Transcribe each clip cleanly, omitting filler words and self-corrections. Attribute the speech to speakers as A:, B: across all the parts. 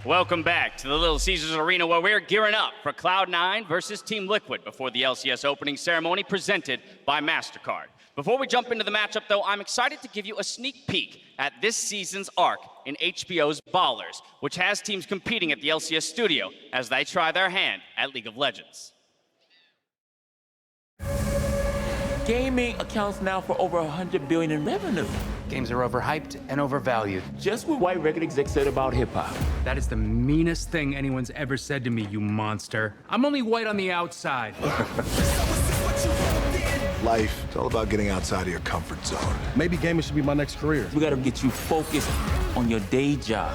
A: Welcome back to the Little Caesars Arena where we're gearing up for Cloud9 versus Team Liquid before the LCS opening ceremony presented by MasterCard. Before we jump into the matchup though, I'm excited to give you a sneak peek at this season's arc in HBO's Ballers, which has teams competing at the LCS studio as they try their hand at League of Legends.
B: Gaming accounts now for over $100 billion in revenue.
C: Games are overhyped and overvalued.
B: Just what white record execs said about hip-hop.
D: That is the meanest thing anyone's ever said to me, you monster. I'm only white on the outside.
E: Life, it's all about getting outside of your comfort zone.
F: Maybe gaming should be my next career.
B: We gotta get you focused on your day job.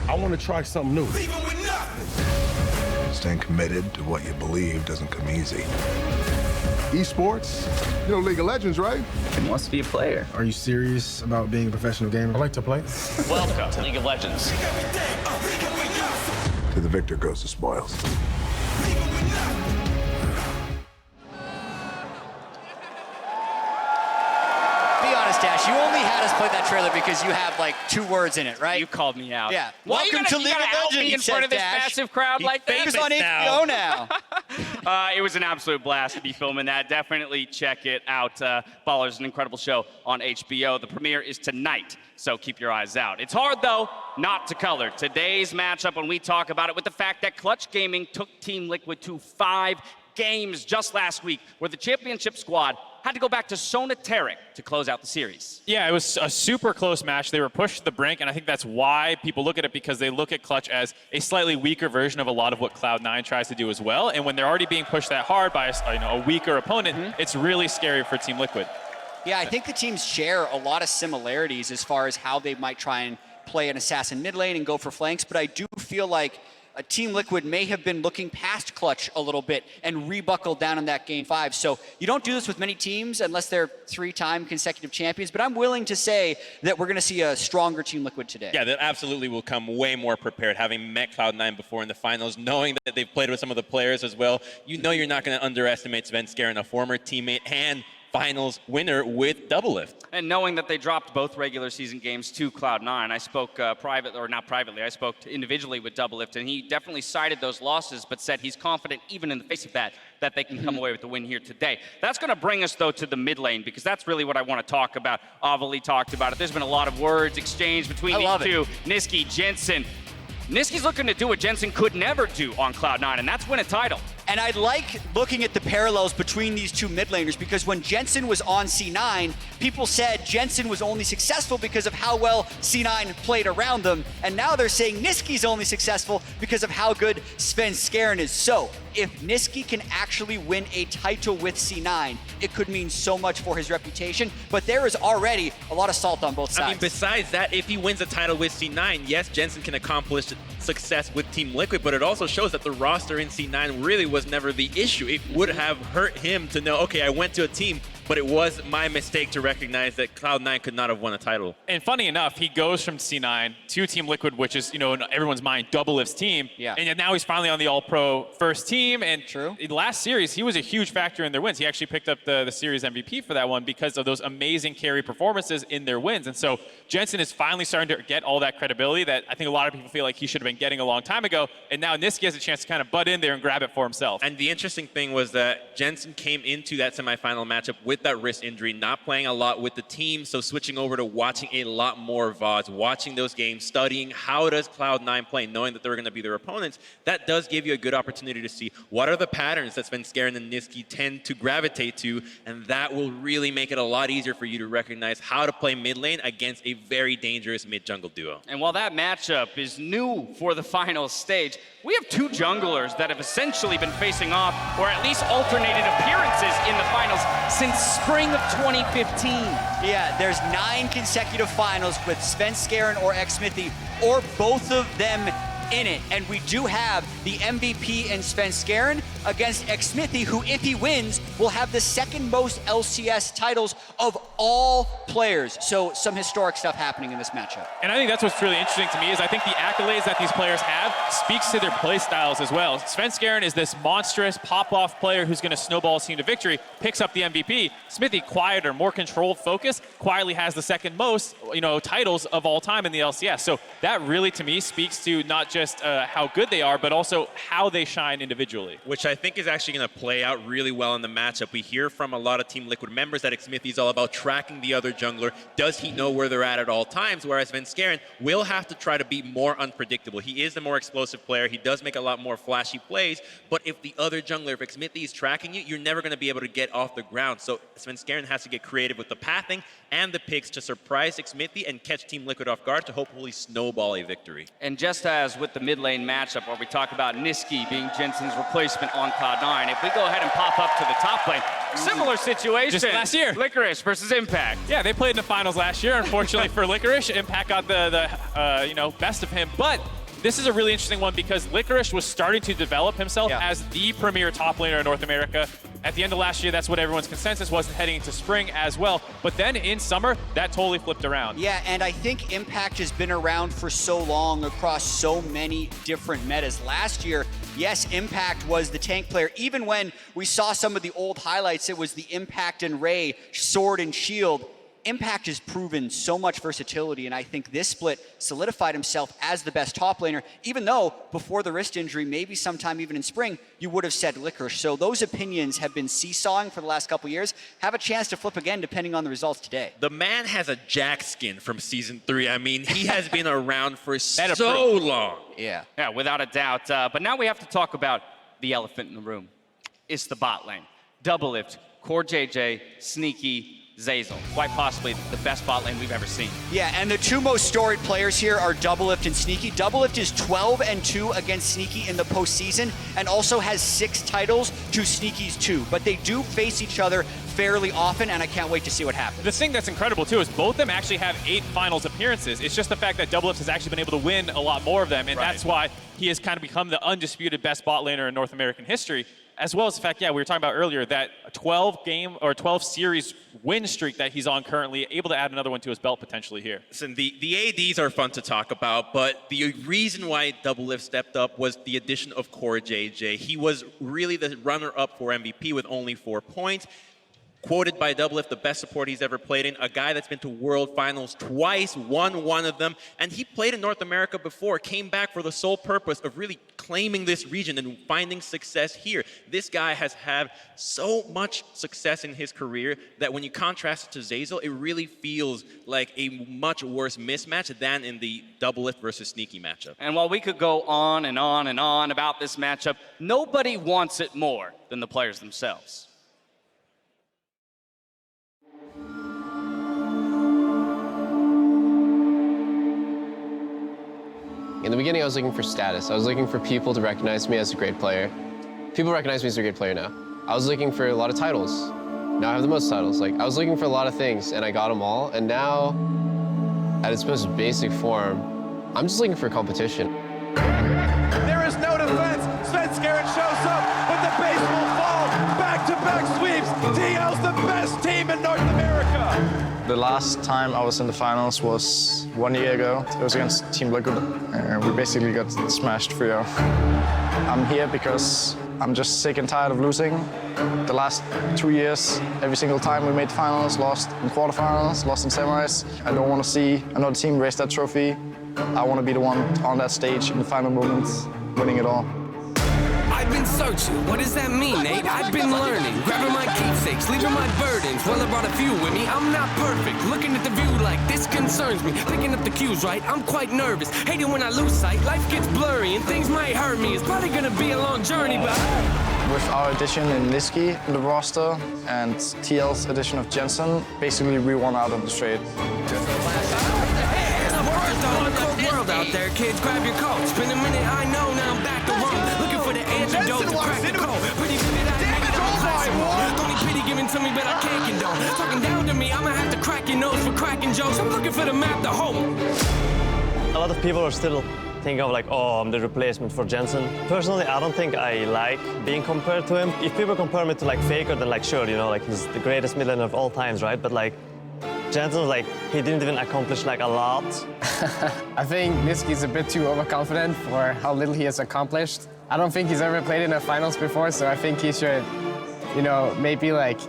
F: I want to try something new.
E: Staying committed to what you believe doesn't come easy.
G: Esports? You know League of Legends, right?
C: He wants to be a player.
F: Are you serious about being a professional gamer? I like to play.
A: Welcome to League of Legends.
E: To the victor goes the spoils.
H: Be honest, Dash, you only had us play that trailer because you have like 2 words in it, right?
A: You called me out.
H: Yeah.
A: Why
H: Welcome to
A: you
H: League of
A: gotta out me
H: Legends,
A: in front of this
H: Dash.
A: massive crowd like that?
H: He's on HBO now.
A: It was an absolute blast to be filming that. Definitely check it out. Ballers, an incredible show on HBO. The premiere is tonight, so keep your eyes out. It's hard, though, not to color today's matchup when we talk about it with the fact that Clutch Gaming took Team Liquid to 5 games just last week, where the championship squad had to go back to Sonateric to close out the series.
I: Yeah, it was a super close match. They were pushed to the brink, and I think that's why people look at it, because they look at Clutch as a slightly weaker version of a lot of what Cloud9 tries to do as well. And when they're already being pushed that hard by a weaker opponent, it's really scary for Team Liquid.
H: Yeah, I think the teams share a lot of similarities as far as how they might try and play an assassin mid lane and go for flanks, but I do feel like Team Liquid may have been looking past Clutch a little bit and rebuckled down in that game 5. So you don't do this with many teams unless they're 3-time consecutive champions, but I'm willing to say that we're gonna see a stronger Team Liquid today.
J: Yeah, that absolutely will come way more prepared, having met Cloud9 before in the finals, knowing that they've played with some of the players as well. You know you're not gonna underestimate Svenskeren, a former teammate and finals winner with Doublelift.
A: And knowing that they dropped both regular season games to Cloud9, I spoke I spoke individually with Doublelift, and he definitely cited those losses, but said he's confident, even in the face of that they can come away with the win here today. That's going to bring us, though, to the mid lane, because that's really what I want to talk about. Avali talked about it. There's been a lot of words exchanged between these two. Nisqy, Jensen. Nisqy's looking to do what Jensen could never do on Cloud9, and that's win a title.
H: And I like looking at the parallels between these two mid laners, because when Jensen was on C9, people said Jensen was only successful because of how well C9 played around them. And now they're saying Nisqy's only successful because of how good Svenskeren is. So if Nisqy can actually win a title with C9, it could mean so much for his reputation. But there is already a lot of salt on both sides.
J: I mean, besides that, if he wins a title with C9, yes, Jensen can accomplish success with Team Liquid, but it also shows that the roster in C9 really was never the issue. It would have hurt him to know, okay, I went to a team, but it was my mistake to recognize that Cloud9 could not have won a title.
I: And funny enough, he goes from C9 to Team Liquid, which is, in everyone's mind, Doublelift's team.
H: Yeah.
I: And now he's finally on the All-Pro first team. And in last series, he was a huge factor in their wins. He actually picked up the series MVP for that one because of those amazing carry performances in their wins. And so Jensen is finally starting to get all that credibility that I think a lot of people feel like he should have been getting a long time ago. And now Nisqy has a chance to kind of butt in there and grab it for himself.
J: And the interesting thing was that Jensen came into that semifinal matchup with that wrist injury, not playing a lot with the team, so switching over to watching a lot more VODs, watching those games, studying how does Cloud9 play, knowing that they're going to be their opponents. That does give you a good opportunity to see what are the patterns that Svenskeren and Nisqy tend to gravitate to, and that will really make it a lot easier for you to recognize how to play mid lane against a very dangerous mid-jungle duo.
A: And while that matchup is new for the final stage, we have 2 junglers that have essentially been facing off, or at least alternated appearances in the finals since spring of 2015.
H: Yeah, there's 9 consecutive finals with Svenskeren or Xmithie, or both of them in it. And we do have the MVP in Svenskeren, against Xmithie, who, if he wins, will have the second most LCS titles of all players. So some historic stuff happening in this matchup.
I: And I think that's what's really interesting to me is I think the accolades that these players have speaks to their play styles as well. Svenskeren is this monstrous pop-off player who's going to snowball his team to victory, picks up the MVP. Xmithie, quieter, more controlled focus, quietly has the second most, titles of all time in the LCS. So that really, to me, speaks to not just how good they are, but also how they shine individually.
J: Which I think is actually going to play out really well in the matchup. We hear from a lot of Team Liquid members that Xmithie is all about tracking the other jungler. Does he know where they're at all times? Whereas Svenskeren will have to try to be more unpredictable. He is the more explosive player. He does make a lot more flashy plays. But if the other jungler, if Xmithie is tracking you, you're never going to be able to get off the ground. So Svenskeren has to get creative with the pathing and the picks to surprise Xmithie and catch Team Liquid off guard to hopefully snowball a victory.
A: And just as with the mid lane matchup where we talk about Nisqy being Jensen's replacement on Cloud9, if we go ahead and pop up to the top lane, similar situation.
I: Just last year.
A: Licorice versus Impact.
I: Yeah, they played in the finals last year. Unfortunately for Licorice, Impact got the best of him. But this is a really interesting one because Licorice was starting to develop himself as the premier top laner in North America. At the end of last year, that's what everyone's consensus was heading into spring as well. But then in summer, that totally flipped around.
H: Yeah, and I think Impact has been around for so long across so many different metas. Last year, yes, Impact was the tank player. Even when we saw some of the old highlights, it was the Impact and Ray, sword and shield. Impact has proven so much versatility, and I think this split solidified himself as the best top laner, even though before the wrist injury, maybe sometime even in spring, you would have said Licorice. So those opinions have been seesawing for the last couple years, have a chance to flip again depending on the results today.
J: The man has a Jack skin from Season 3. I mean, he has been around for so long.
H: Yeah.
A: Yeah, without a doubt. But now we have to talk about the elephant in the room. It's the bot lane. Doublelift, CoreJJ, Sneaky, Zeyzal, quite possibly the best bot lane we've ever seen.
H: Yeah, and the two most storied players here are Doublelift and Sneaky. Doublelift is 12-2 against Sneaky in the postseason and also has 6 titles to Sneaky's 2. But they do face each other fairly often, and I can't wait to see what happens.
I: The thing that's incredible, too, is both of them actually have 8 finals appearances. It's just the fact that Doublelift has actually been able to win a lot more of them, and that's why he has kind of become the undisputed best bot laner in North American history. As well as the fact, we were talking about earlier, that 12 series win streak that he's on currently, able to add another one to his belt potentially here.
J: Listen, the ADs are fun to talk about, but the reason why Doublelift stepped up was the addition of CoreJJ. He was really the runner-up for MVP with only 4 points. Quoted by Doublelift, the best support he's ever played in, a guy that's been to World Finals twice, won one of them, and he played in North America before, came back for the sole purpose of really claiming this region and finding success here. This guy has had so much success in his career that when you contrast it to Zeyzal, it really feels like a much worse mismatch than in the Doublelift versus Sneaky matchup.
A: And while we could go on and on and on about this matchup, nobody wants it more than the players themselves.
K: In the beginning, I was looking for status. I was looking for people to recognize me as a great player. People recognize me as a great player now. I was looking for a lot of titles. Now I have the most titles. I was looking for a lot of things, and I got them all. And now, at its most basic form, I'm just looking for competition.
B: There is no defense. Svenskeren shows up, but the base will fall. Back-to-back sweeps. TL's the best team in North America.
L: The last time I was in the finals was 1 year ago. It was against Team Liquid. We basically got smashed 3-0. I'm here because I'm just sick and tired of losing. The last 2 years, every single time we made finals, lost in quarterfinals, lost in semis. I don't want to see another team raise that trophy. I want to be the one on that stage in the final moments, winning it all.
M: I've been searching, what does that mean, Nate? I've been learning, grabbing my keepsakes, leaving my burdens. Well, I brought a few with me, I'm not perfect. Looking at the view like this concerns me. Picking up the cues right, I'm quite nervous. Hate it when I lose sight, life gets blurry and things might hurt me. It's probably gonna be a long journey, but...
L: With our addition in Nisqy in the roster and TL's addition of Jensen, basically we won out on the straight.
M: World out there, kids, grab your coats. Been a minute, I know, now I'm back to Rome. Looking for the antidote to crack the code. Pretty good at I make it all classic. Only pity given to me, but I can't condone. Talking down to me, I'ma have to crack your nose for cracking jokes. I'm looking for the map to hope.
N: A lot of people are still think of like, oh, I'm the replacement for Jensen. Personally, I don't think I like being compared to him. If people compare me to like FLICKR, then like sure, you know, like he's the greatest mid laner of all times, right? But like Jensen, like he didn't even accomplish like a lot.
O: I think Nisqy's a bit too overconfident for how little he has accomplished. I don't think he's ever played in the finals before, so I think he should, you know, maybe like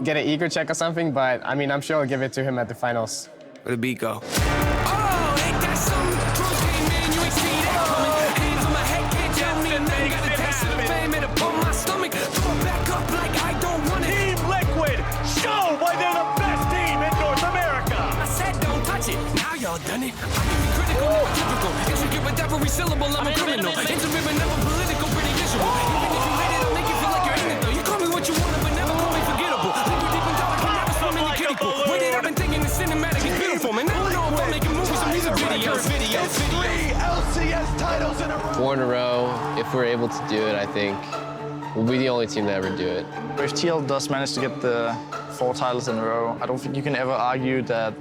O: get an ego check or something, but I mean, I'm sure I'll give it to him at the finals.
M: Where the beat go?
B: Team Liquid, show why they're the best team in North America.
M: I said don't touch it. Now y'all done it. I can be critical, never typical. Intricate with every syllable, I'm a criminal. Intimate but never political, pretty visual. Even if you hate it, I'll make you feel like you're in it though. You call me what you want, but never call me forgettable. Liquid deep and dark, can never swim in your kiddie pool. Wait, I've been thinking the cinematic is beautiful, man. I don't know if I'm making movies or music videos.
B: 3 LCS titles in a row.
K: 4 in a row. If we're able to do it, I think we'll be the only team to ever do it.
L: If TL does manage to get the 4 titles in a row, I don't think you can ever argue that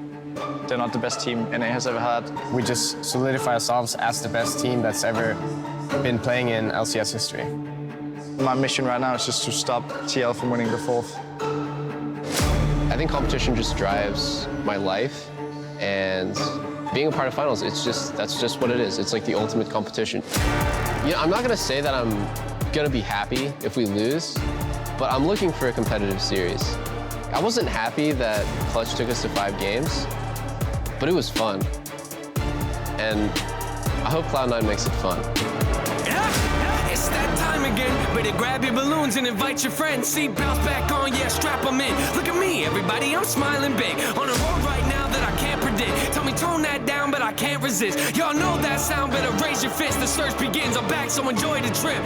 L: they're not the best team NA has ever had.
O: We just solidify ourselves as the best team that's ever been playing in LCS history.
L: My mission right now is just to stop TL from winning the 4th.
K: I think competition just drives my life, and being a part of finals, that's just what it is. It's like the ultimate competition. You know, I'm not gonna say that I'm gonna be happy if we lose, but I'm looking for a competitive series. I wasn't happy that Clutch took us to 5 games, but it was fun. And I hope Cloud9 makes it fun.
M: It's that time again. Better grab your balloons and invite your friends. See, bounce back on, yeah, strap them in. Look at me, everybody, I'm smiling big. On a road right now that I can't predict. Tell me tone that down, but I can't resist. Y'all know that sound, better raise your fist. The search begins, I'm back, so enjoy the trip.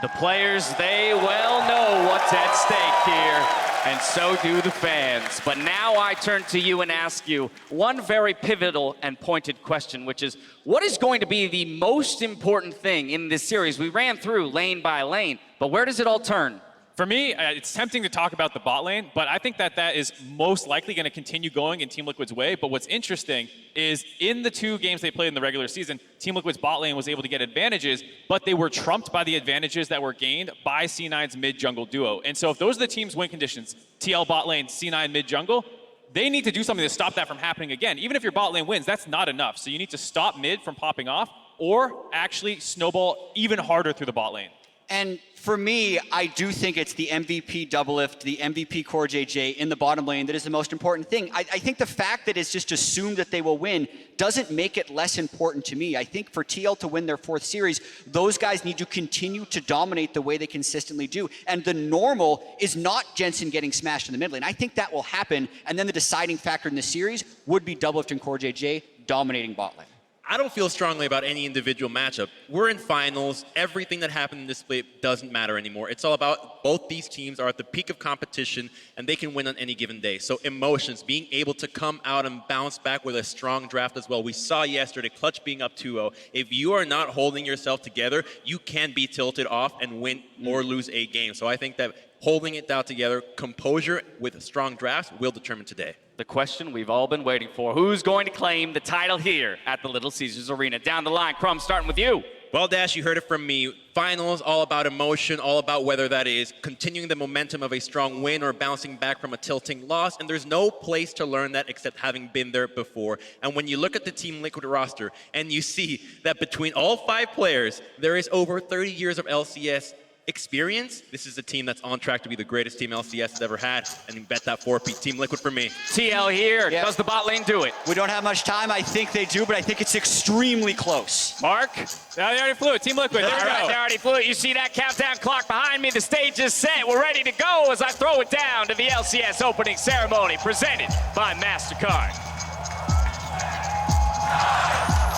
A: The players, they well know what's at stake here, and so do the fans. But now I turn to you and ask you one very pivotal and pointed question, which is, what is going to be the most important thing in this series? We ran through lane by lane, but where does it all turn?
I: For me, it's tempting to talk about the bot lane, but I think that is most likely going to continue going in Team Liquid's way. But what's interesting is in the 2 games they played in the regular season, Team Liquid's bot lane was able to get advantages, but they were trumped by the advantages that were gained by C9's mid-jungle duo. And so if those are the team's win conditions, TL bot lane, C9 mid-jungle, they need to do something to stop that from happening again. Even if your bot lane wins, that's not enough. So you need to stop mid from popping off or actually snowball even harder through the bot lane.
H: And for me, I do think it's the MVP Doublelift, the MVP CoreJJ in the bottom lane that is the most important thing. I think the fact that it's just assumed that they will win doesn't make it less important to me. I think for TL to win their 4th series, those guys need to continue to dominate the way they consistently do. And the normal is not Jensen getting smashed in the mid lane. I think that will happen, and then the deciding factor in the series would be Doublelift and CoreJJ dominating bot lane.
J: I don't feel strongly about any individual matchup. We're in finals. Everything that happened in this split doesn't matter anymore. It's all about both these teams are at the peak of competition and they can win on any given day. So emotions, being able to come out and bounce back with a strong draft as well. We saw yesterday Clutch being up 2-0. If you are not holding yourself together, you can be tilted off and win or lose a game. So I think that holding it down together, composure with strong drafts will determine today.
A: The question we've all been waiting for. Who's going to claim the title here at the Little Caesars Arena? Down the line, Crumb, starting with you.
J: Well, Dash, you heard it from me. Finals, all about emotion, all about whether that is continuing the momentum of a strong win or bouncing back from a tilting loss. And there's no place to learn that except having been there before. And when you look at the Team Liquid roster and you see that between all 5 players, there is over 30 years of LCS experience, this is a team that's on track to be the greatest team LCS has ever had, and you bet that 4-peat Team Liquid for me.
A: TL here, does the bot lane do it?
H: We don't have much time. I think they do, but I think it's extremely close.
A: Mark?
I: They already flew it. Team Liquid, there we go.
A: They already flew it. You see that countdown clock behind me? The stage is set. We're ready to go as I throw it down to the LCS opening ceremony presented by MasterCard.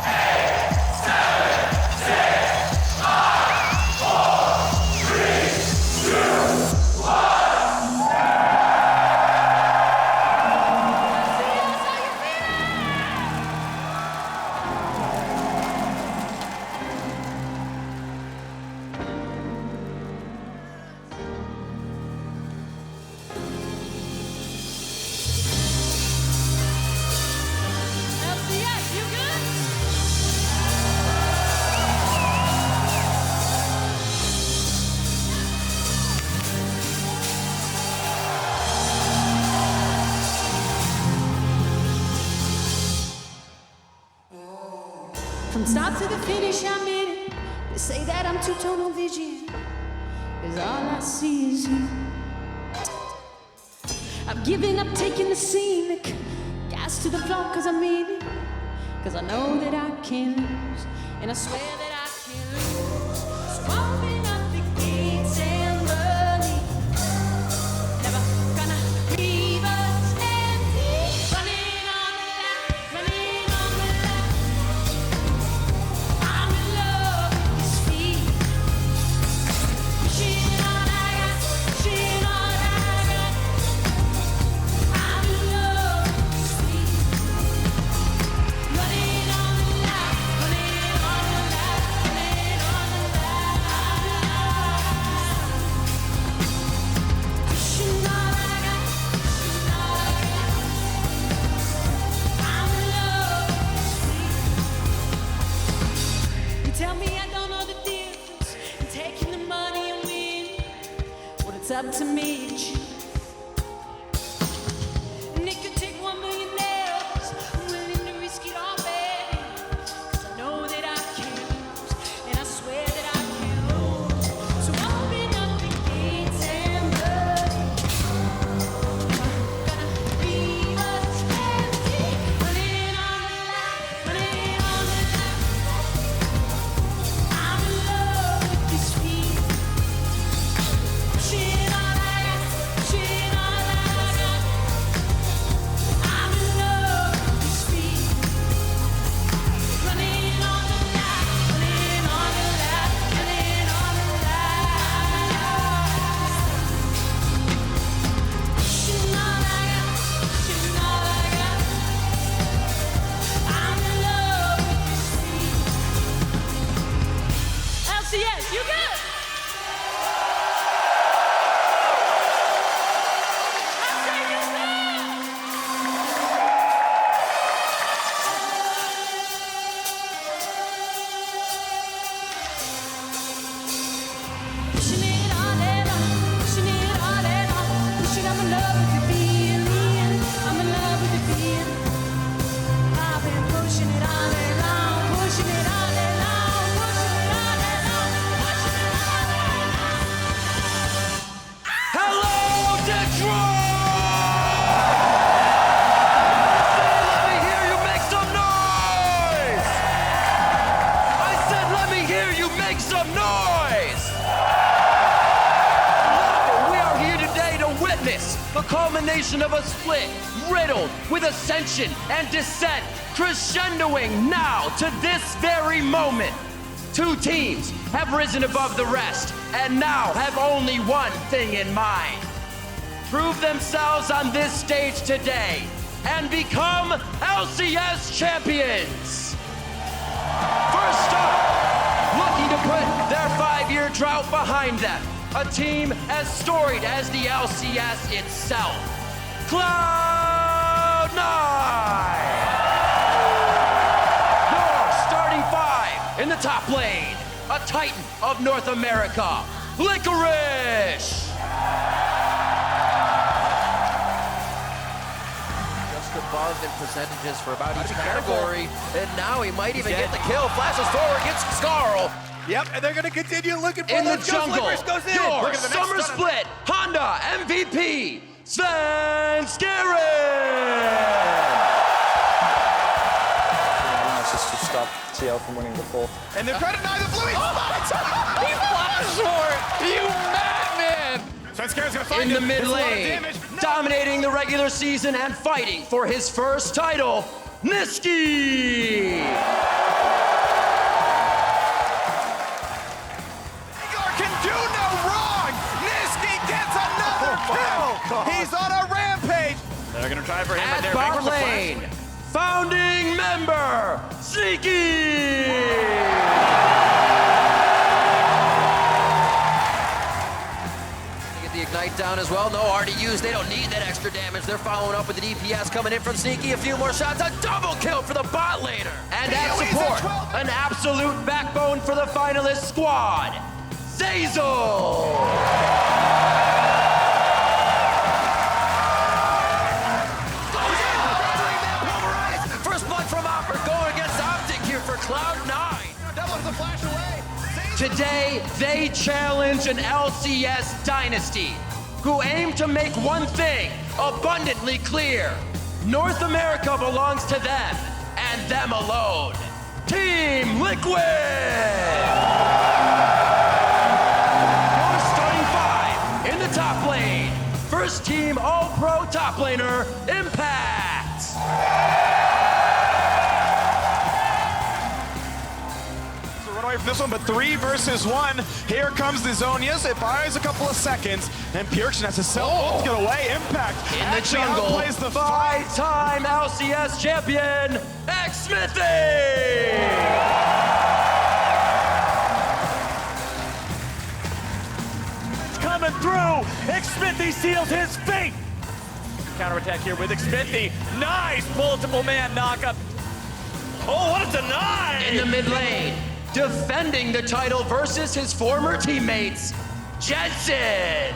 B: 8, 7, 6, 5, 4, 3, 2, 1.
P: From start to the finish, I'm in it. They say that I'm two-tunnel vision, 'cause all I see is you. I've given up taking the scenic, gas to the floor 'cause I mean it, 'cause I know that I can't lose, and I swear that I can't lose. So open up the gates and running, never gonna leave us empty. Running on the lap, running on the lap. I'm in love with this feet. Pushing all I got, pushing all I got. I'm in love with this feet. Running on the lap, running on the lap, running on the lap. Pushing all I got, pushing all I got. I'm in love with this feet. You tell me I don't know the difference in taking the money and winning. Well, it's up to me to choose. And it could take 1 million nails. I'm willing to risk it all, baby. 'Cause I know that I can't lose, and I swear that I can't lose. So open up the gates and run. Gonna leave us empty. Running on the lap, running on the lap. I'm in love with this feet. Pushing all I got, pushing all I got. I'm in love with this feet. Running on the lap, running on the lap, running on the lap. Pushing all I got, pushing all I got. I'm in love with this feet. LCS, you good? Pushing it all and on, pushing it all and on, pushing. I'm in love with the feeling. I'm in love with the feeling. I've been pushing it all and on, pushing it all and on, pushing it all and on, pushing it all and on.
B: Hello, Detroit! Let me hear you make some noise! I said, let me hear you make some noise! We are here today to witness the culmination of a split riddled with ascension and descent, crescendoing now to this very moment. Two teams have risen above the rest and now have only one thing in mind: prove themselves on this stage today and become LCS champions. First up, looking to put their 5-year drought behind them, a team as storied as the LCS itself, Cloud9. Your starting 5 in the top lane, a titan of North America, Licorice.
Q: Just above in percentages for about each category, and now he might even get the kill. Flashes forward, gets Scarl.
B: Yep, and they're going to continue looking for
Q: In the
B: those.
Q: jungle,
B: Licorice goes in.
Q: your
B: Look at the next
Q: Summer
B: stun.
Q: Split
B: Honda MVP, Svenskeren.
L: It's just to stop TL from winning the fourth.
B: And they're trying to deny the Bluey. Oh my God!
Q: He flashed for it! You madman!
B: Svenskeren's going to find
Q: In the
B: him.
Q: mid
B: It's a lot of
Q: lane,
B: damage.
Q: dominating the regular season and fighting for his first title, Nisqy!
B: Veigar can do no wrong. Nisqy gets another kill. He's on a rampage. They're going to try for him.
Q: At bot lane, founding member, Get the Ignite down as well. No RDUs. They don't need that extra damage. They're following up with the DPS coming in from Nisqy. A few more shots. A double kill for the bot laner. And at support, an absolute backbone for the finalist squad, Zeyzal. First blood from Opper going against Optic here for
B: Cloud9. That was a flash away. Today, they challenge an LCS dynasty who aim to make one thing abundantly clear. North America belongs to them and them alone. Team Liquid! Your starting five in the top lane. First team All-Pro top laner, Impact.
R: Run away from this one, but 3 versus 1. Here comes the Zhonias. It buys a couple of seconds, and Pyrrhixon has to both get away. Impact
B: In the jungle,
R: outplays the fight.
B: 5-time LCS champion, Xmithie!
S: Coming through, Xmithie seals his fate. Counterattack here with Xmithie. Nice multiple man knockup. Oh, what a deny!
B: In the mid lane, defending the title versus his former teammates, Jensen.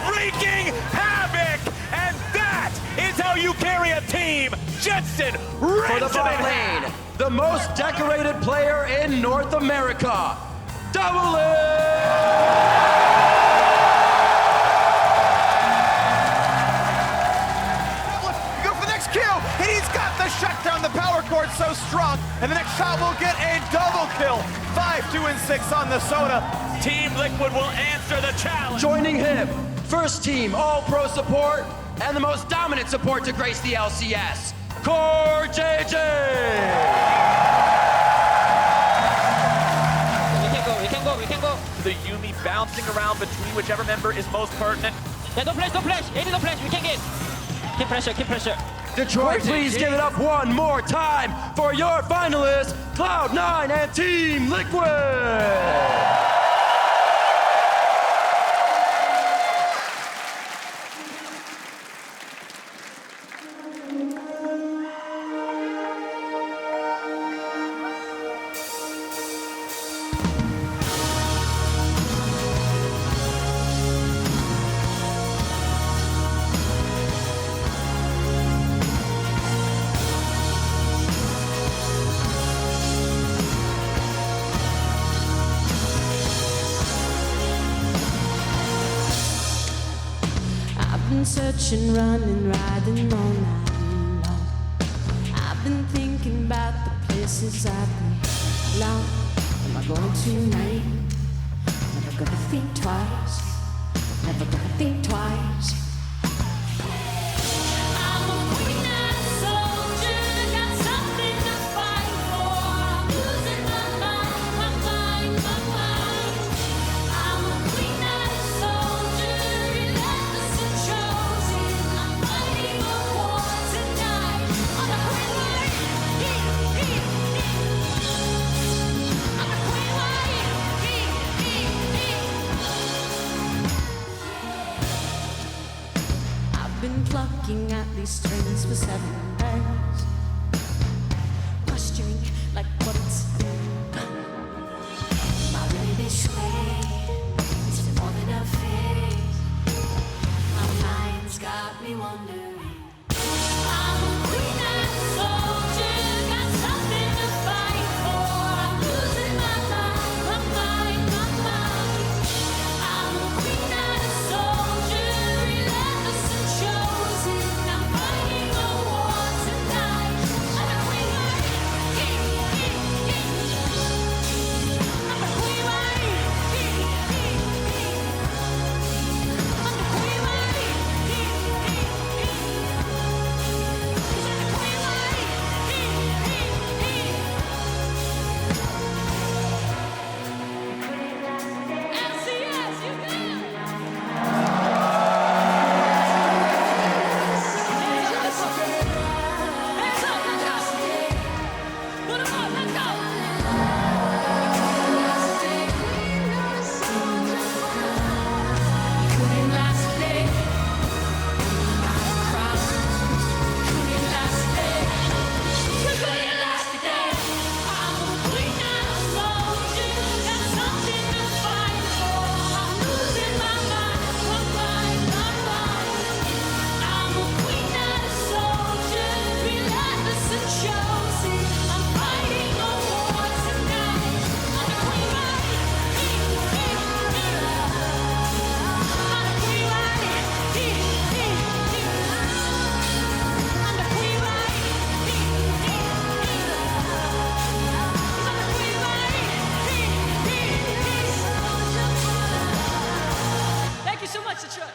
S: Wreaking havoc, and that is how you carry a team. Jensen
B: For the bot lane, the most decorated player in North America, Doublelift.
R: Kill, and he's got the shutdown. The power cord so strong, and the next shot will get a double kill. 5, 2, and 6 on the Soda.
S: Team Liquid will answer the challenge.
B: Joining him, first team All-Pro support and the most dominant support to grace the LCS, CoreJJ.
S: We can go. The Yuumi bouncing around between whichever member is most pertinent.
T: Yeah, don't flash. Any don't flash, we can get. Keep pressure.
B: Detroit, please give it up one more time for your finalists, Cloud9 and Team Liquid.
P: Searching, running, riding all night long. I've been thinking about the places I've been long. Am I going tonight? Never gonna think twice. Never gonna think twice. I'm a queen and a soldier, got something to fight for. I'm losing my mind. I'm a queen and a soldier, relentless and chosen. I'm fighting a war tonight. I'm a queen like I'm a queen like I've been plucking at these strings for 7 days, posturing like what it's been. Am I really this way? Is it more than a phase? My mind's got me wondering. I'm a queen and a soldier, got something to fight for. I'm losing my mind. I'm a queen and a soldier, relentless and chosen. I'm fighting a war tonight. I'm a queen like I'm a queen like I'm a queen like so much, Detroit.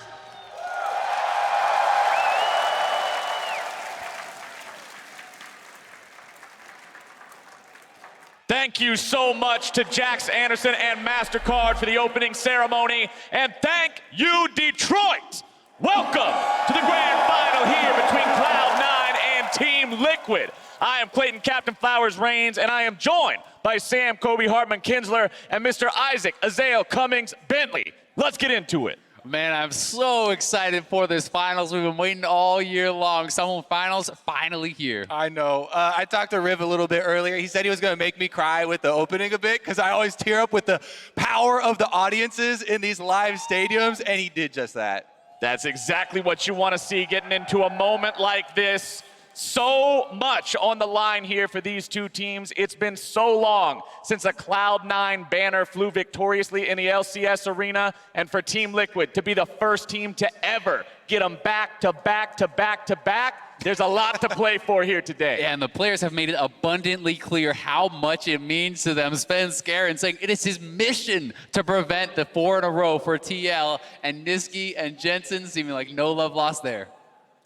S: Thank you so much to Jax Anderson and MasterCard for the opening ceremony. And thank you, Detroit. Welcome to the grand final here between Cloud9 and Team Liquid. I am Clayton Captain Flowers Reigns, and I am joined by Sam Kobe Hartman Kinsler and Mr. Isaac Azale Cummings Bentley. Let's get into it.
U: Man, I'm so excited for this finals. We've been waiting all year long. Summer finals finally here.
V: I know. I talked to Riv a little bit earlier. He said he was going to make me cry with the opening a bit because I always tear up with the power of the audiences in these live stadiums, and he did just that.
S: That's exactly what you want to see getting into a moment like this. So much on the line here for these two teams. It's been so long since a Cloud9 banner flew victoriously in the LCS arena, and for Team Liquid to be the first team to ever get them back to back to back to back, there's a lot to play for here today.
U: Yeah, and the players have made it abundantly clear how much it means to them. Svenskeren saying it is his mission to prevent the 4 in a row for TL, and Nisqy and Jensen seeming like no love lost there.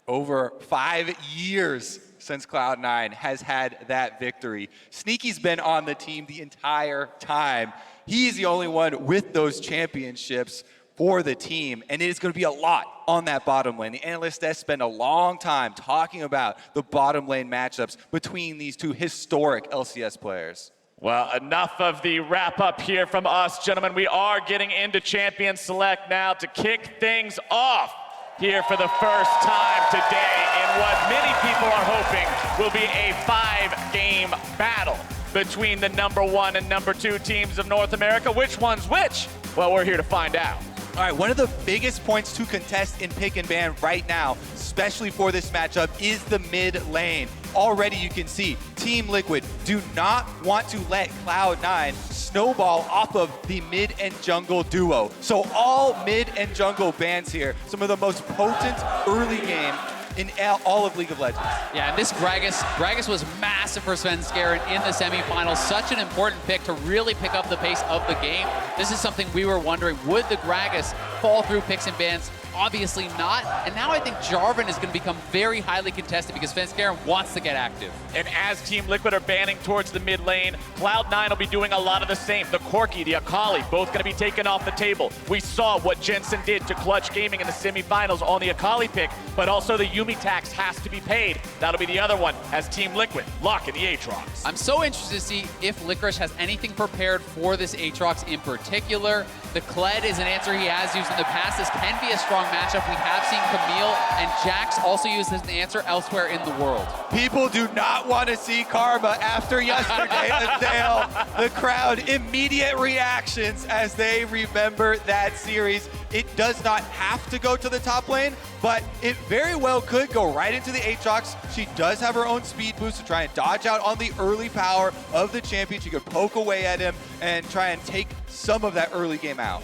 V: Over 5 years since Cloud9 has had that victory. Sneaky's been on the team the entire time. He's the only one with those championships for the team, and it is going to be a lot on that bottom lane. The analyst desk spent a long time talking about the bottom lane matchups between these two historic LCS players.
S: Well, enough of the wrap up here from us, gentlemen. We are getting into Champion Select now to kick things off here for the first time today in what many people are hoping will be a 5-game battle between the #1 and #2 teams of North America. Which one's which? Well, we're here to find out.
V: All right, one of the biggest points to contest in pick and ban right now, especially for this matchup, is the mid lane. Already you can see Team Liquid do not want to let Cloud9 snowball off of the mid and jungle duo. So all mid and jungle bans here, some of the most potent early game in all of League of Legends.
U: Yeah, and this Gragas was massive for Svenskeren in the semifinals. Such an important pick to really pick up the pace of the game. This is something we were wondering, would the Gragas fall through picks and bans? Obviously not, and now I think Jarvan is going to become very highly contested because Svenskeren wants to get active.
S: And as Team Liquid are banning towards the mid lane, Cloud9 will be doing a lot of the same. The Corki, the Akali, both going to be taken off the table. We saw what Jensen did to Clutch Gaming in the semifinals on the Akali pick, but also the Yuumi tax has to be paid. That'll be the other one as Team Liquid lock in the Aatrox.
U: I'm so interested to see if Licorice has anything prepared for this Aatrox in particular. The Kled is an answer he has used in the past. This can be a strong matchup. We have seen Camille and Jax also use this answer elsewhere in the world.
V: People do not want to see Karma after yesterday, Azale. The crowd, immediate reactions as they remember that series. It does not have to go to the top lane, but it very well could go right into the Aatrox. She does have her own speed boost to try and dodge out on the early power of the champion. She could poke away at him and try and take some of that early game out.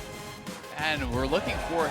U: And we're looking for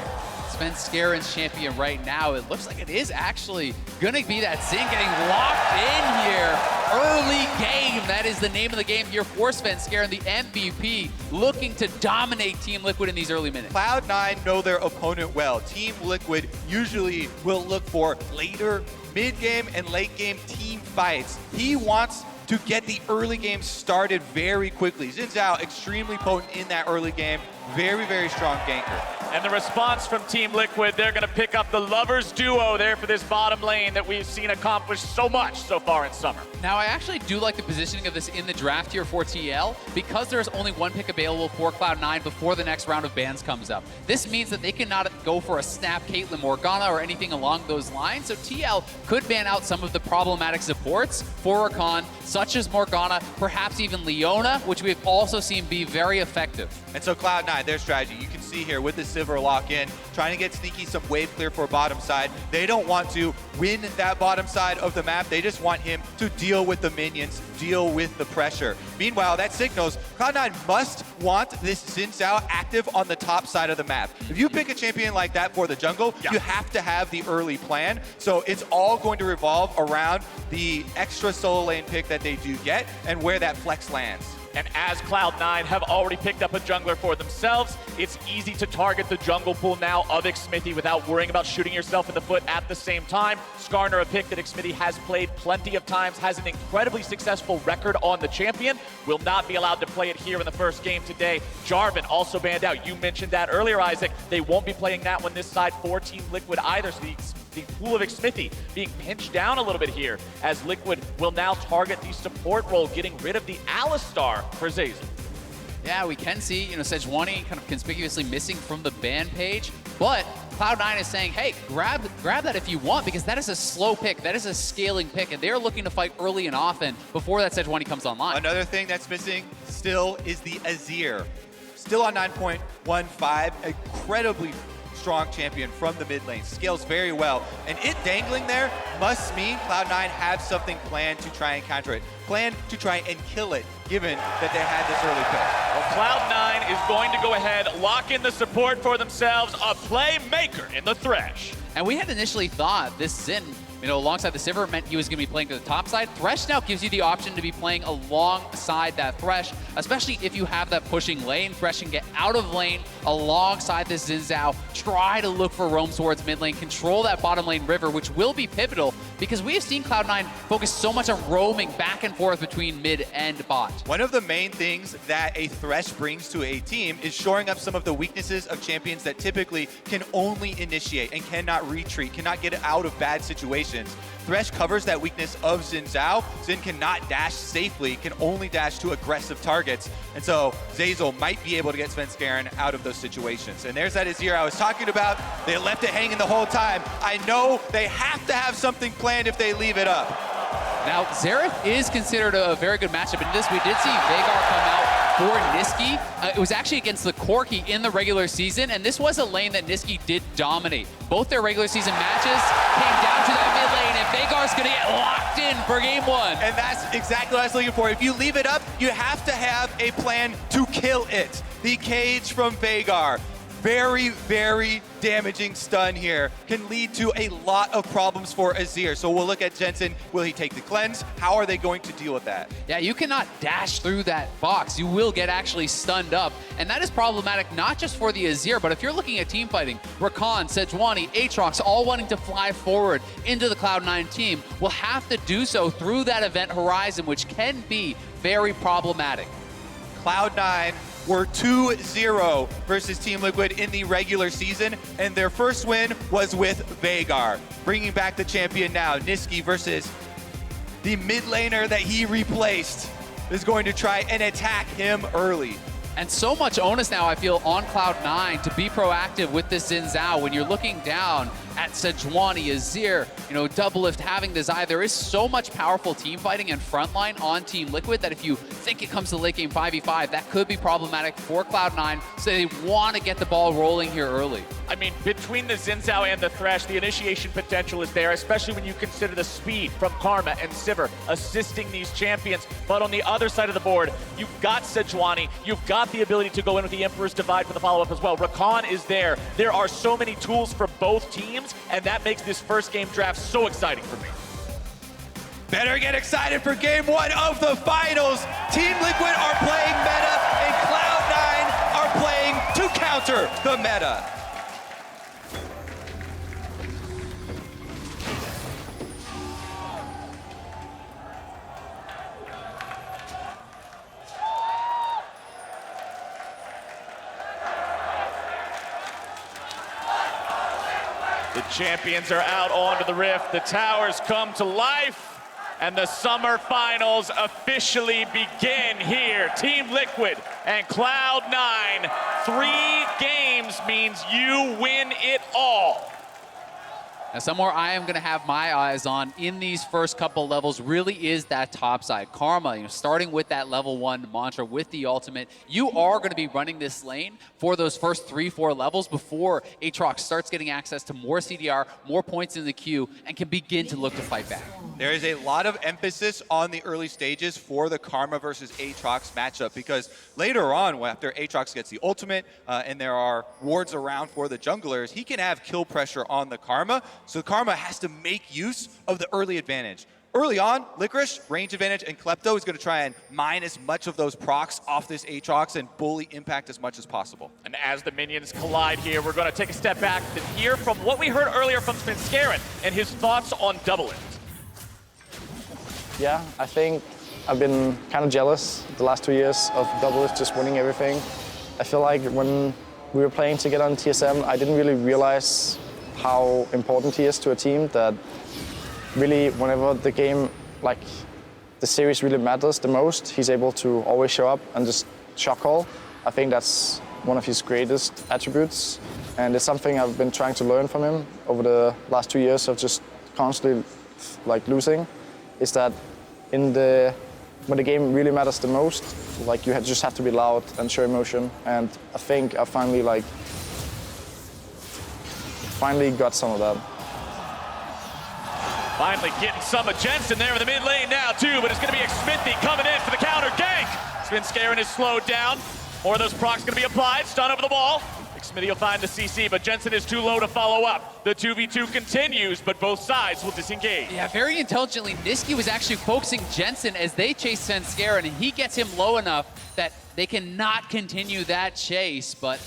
U: Svenskeren's champion right now. It looks like it is actually going to be that Xin getting locked in here. Early game, that is the name of the game here for Svenskeren, the MVP, looking to dominate Team Liquid in these early minutes.
V: Cloud9 know their opponent well. Team Liquid usually will look for later mid-game and late-game team fights. He wants to get the early game started very quickly. Zeyzal extremely potent in that early game. Very, very strong ganker.
S: And the response from Team Liquid, they're going to pick up the Lovers duo there for this bottom lane that we've seen accomplish so much so far in summer.
U: Now, I actually do like the positioning of this in the draft here for TL because there's only one pick available for Cloud9 before the next round of bans comes up. This means that they cannot go for a snap Caitlyn Morgana or anything along those lines, so TL could ban out some of the problematic supports for Rakan, such as Morgana, perhaps even Leona, which we've also seen be very effective.
V: And so Cloud9, their strategy, you can see here with the Sivir lock in, trying to get Sneaky some wave clear for bottom side. They don't want to win that bottom side of the map. They just want him to deal with the minions, deal with the pressure. Meanwhile, that signals Cloud9 must want this Zeyzal active on the top side of the map. If you pick a champion like that for the jungle, you have to have the early plan. So it's all going to revolve around the extra solo lane pick that they do get and where that flex lands.
S: And as Cloud9 have already picked up a jungler for themselves, it's easy to target the jungle pool now of Xmithie without worrying about shooting yourself in the foot at the same time. Skarner, a pick that Xmithie has played plenty of times, has an incredibly successful record on the champion, will not be allowed to play it here in the first game today. Jarvan also banned out. You mentioned that earlier, Isaac. They won't be playing that one this side for Team Liquid either, so the pool of Xmithie being pinched down a little bit here as Liquid will now target the support role, getting rid of the Alistar for Zeyzal.
U: Yeah, we can see, Sejuani kind of conspicuously missing from the ban page, but Cloud9 is saying, hey, grab that if you want, because that is a slow pick, that is a scaling pick, and they're looking to fight early and often before that Sejuani comes online.
V: Another thing that's missing still is the Azir. Still on 9.15, incredibly strong champion from the mid lane, scales very well, and it dangling there must mean Cloud9 have something planned to try and counter it, planned to try and kill it, given that they had this early pick.
S: Well, Cloud9 is going to go ahead, lock in the support for themselves, a playmaker in the Thresh.
U: And we had initially thought this Xin, alongside the Sivir meant he was going to be playing to the top side. Thresh now gives you the option to be playing alongside that Thresh, especially if you have that pushing lane. Thresh can get out of lane alongside this Zhao, try to look for roams towards mid lane, control that bottom lane river, which will be pivotal because we have seen Cloud9 focus so much on roaming back and forth between mid and bot.
V: One of the main things that a Thresh brings to a team is shoring up some of the weaknesses of champions that typically can only initiate and cannot retreat, cannot get out of bad situations. Thresh covers that weakness of Zhao. Xin cannot dash safely, can only dash to aggressive targets. And so Zeyzal might be able to get Svenskeren out of those situations. And there's that Azir I was talking about. They left it hanging the whole time. I know they have to have something planned if they leave it up.
U: Now, Xerath is considered a very good matchup in this. We did see Veigar come out for Nisqy. It was actually against the Corki in the regular season, and this was a lane that Nisqy did dominate. Both their regular season matches came down to that mid lane, and Veigar's gonna get locked in for game one.
V: And that's exactly what I was looking for. If you leave it up, you have to have a plan to kill it. The cage from Veigar. Very, very damaging stun here. Can lead to a lot of problems for Azir. So we'll look at Jensen. Will he take the cleanse? How are they going to deal with that?
U: Yeah, you cannot dash through that box. You will get actually stunned up. And that is problematic not just for the Azir, but if you're looking at team fighting, Rakan, Sejuani, Aatrox, all wanting to fly forward into the Cloud9 team, will have to do so through that event horizon, which can be very problematic.
V: Cloud9 were 2-0 versus Team Liquid in the regular season, and their first win was with Veigar. Bringing back the champion now, Nisqy versus the mid laner that he replaced is going to try and attack him early.
U: And so much onus now, I feel, on Cloud9 to be proactive with this Zhao. When you're looking down at Sejuani, Azir, Doublelift having the Xayah, there is so much powerful team fighting and frontline on Team Liquid that if you think it comes to late game 5v5, that could be problematic for Cloud9, so they want to get the ball rolling here early.
S: I mean, between the Zhao and the Thresh, the initiation potential is there, especially when you consider the speed from Karma and Sivir assisting these champions. But on the other side of the board, you've got Sejuani, you've got the ability to go in with the Emperor's Divide for the follow-up as well. Rakan is there. There are so many tools for both teams, and that makes this first game draft so exciting for me.
V: Better get excited for game one of the finals. Team Liquid are playing meta, and Cloud9 are playing to counter the meta.
S: The champions are out onto the rift. The towers come to life, and the summer finals officially begin here. Team Liquid and Cloud9. 3 games means you win it all.
U: Now, somewhere I am going to have my eyes on in these first couple levels really is that top side. Karma, starting with that level 1 mantra with the ultimate, you are going to be running this lane for those first 3-4 levels before Aatrox starts getting access to more CDR, more points in the queue, and can begin to look to fight back.
V: There is a lot of emphasis on the early stages for the Karma versus Aatrox matchup, because later on, after Aatrox gets the ultimate and there are wards around for the junglers, he can have kill pressure on the Karma. So Karma has to make use of the early advantage. Early on, Licorice, range advantage, and Klepto is going to try and mine as much of those procs off this Aatrox and bully impact as much as possible.
S: And as the minions collide here, we're going to take a step back and hear from what we heard earlier from Svenskeren and his thoughts on Doublelift.
L: Yeah, I think I've been kind of jealous the last 2 years of Doublelift just winning everything. I feel like when we were playing together on TSM, I didn't really realize how important he is to a team, that really whenever the game, like the series really matters the most, he's able to always show up and just shock call. I think that's one of his greatest attributes, and it's something I've been trying to learn from him over the last 2 years of just constantly like losing, is that when the game really matters the most, like you just have to be loud and show emotion. And I think I finally got some of that.
S: Finally getting some of Jensen there in the mid lane now too, but it's going to be Xmithie coming in for the counter gank. Svenskeren is slowed down. More of those procs going to be applied. Stun over the wall. Xmithie will find the CC, but Jensen is too low to follow up. The 2v2 continues, but both sides will disengage.
U: Yeah, very intelligently, Nisqy was actually focusing Jensen as they chase Svenskeren, and he gets him low enough that they cannot continue that chase, but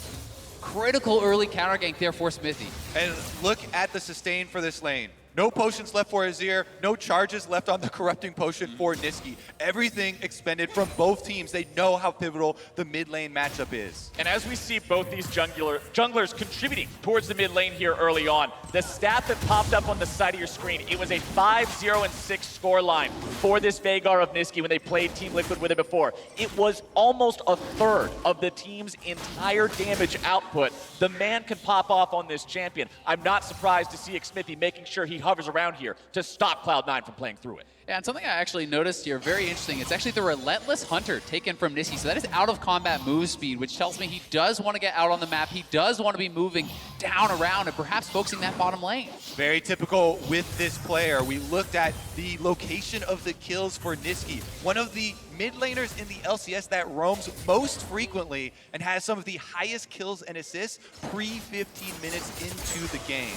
U: critical early counter gank there for Xmithie.
V: And look at the sustain for this lane. No potions left for Azir, no charges left on the corrupting potion for Nisqy. Everything expended from both teams. They know how pivotal the mid lane matchup is.
S: And as we see both these junglers contributing towards the mid lane here early on, the stat that popped up on the side of your screen, it was a 5-0-6 score line for this Veigar of Nisqy when they played Team Liquid with it before. It was almost a third of the team's entire damage output. The man can pop off on this champion. I'm not surprised to see Xmithie making sure he hovers around here to stop Cloud9 from playing through it.
U: Yeah, and something I actually noticed here, very interesting, it's actually the Relentless Hunter taken from Nisqy. So that is out of combat move speed, which tells me he does want to get out on the map. He does want to be moving down around and perhaps focusing that bottom lane.
V: Very typical with this player. We looked at the location of the kills for Nisqy, one of the mid laners in the LCS that roams most frequently and has some of the highest kills and assists pre-15 minutes into the game.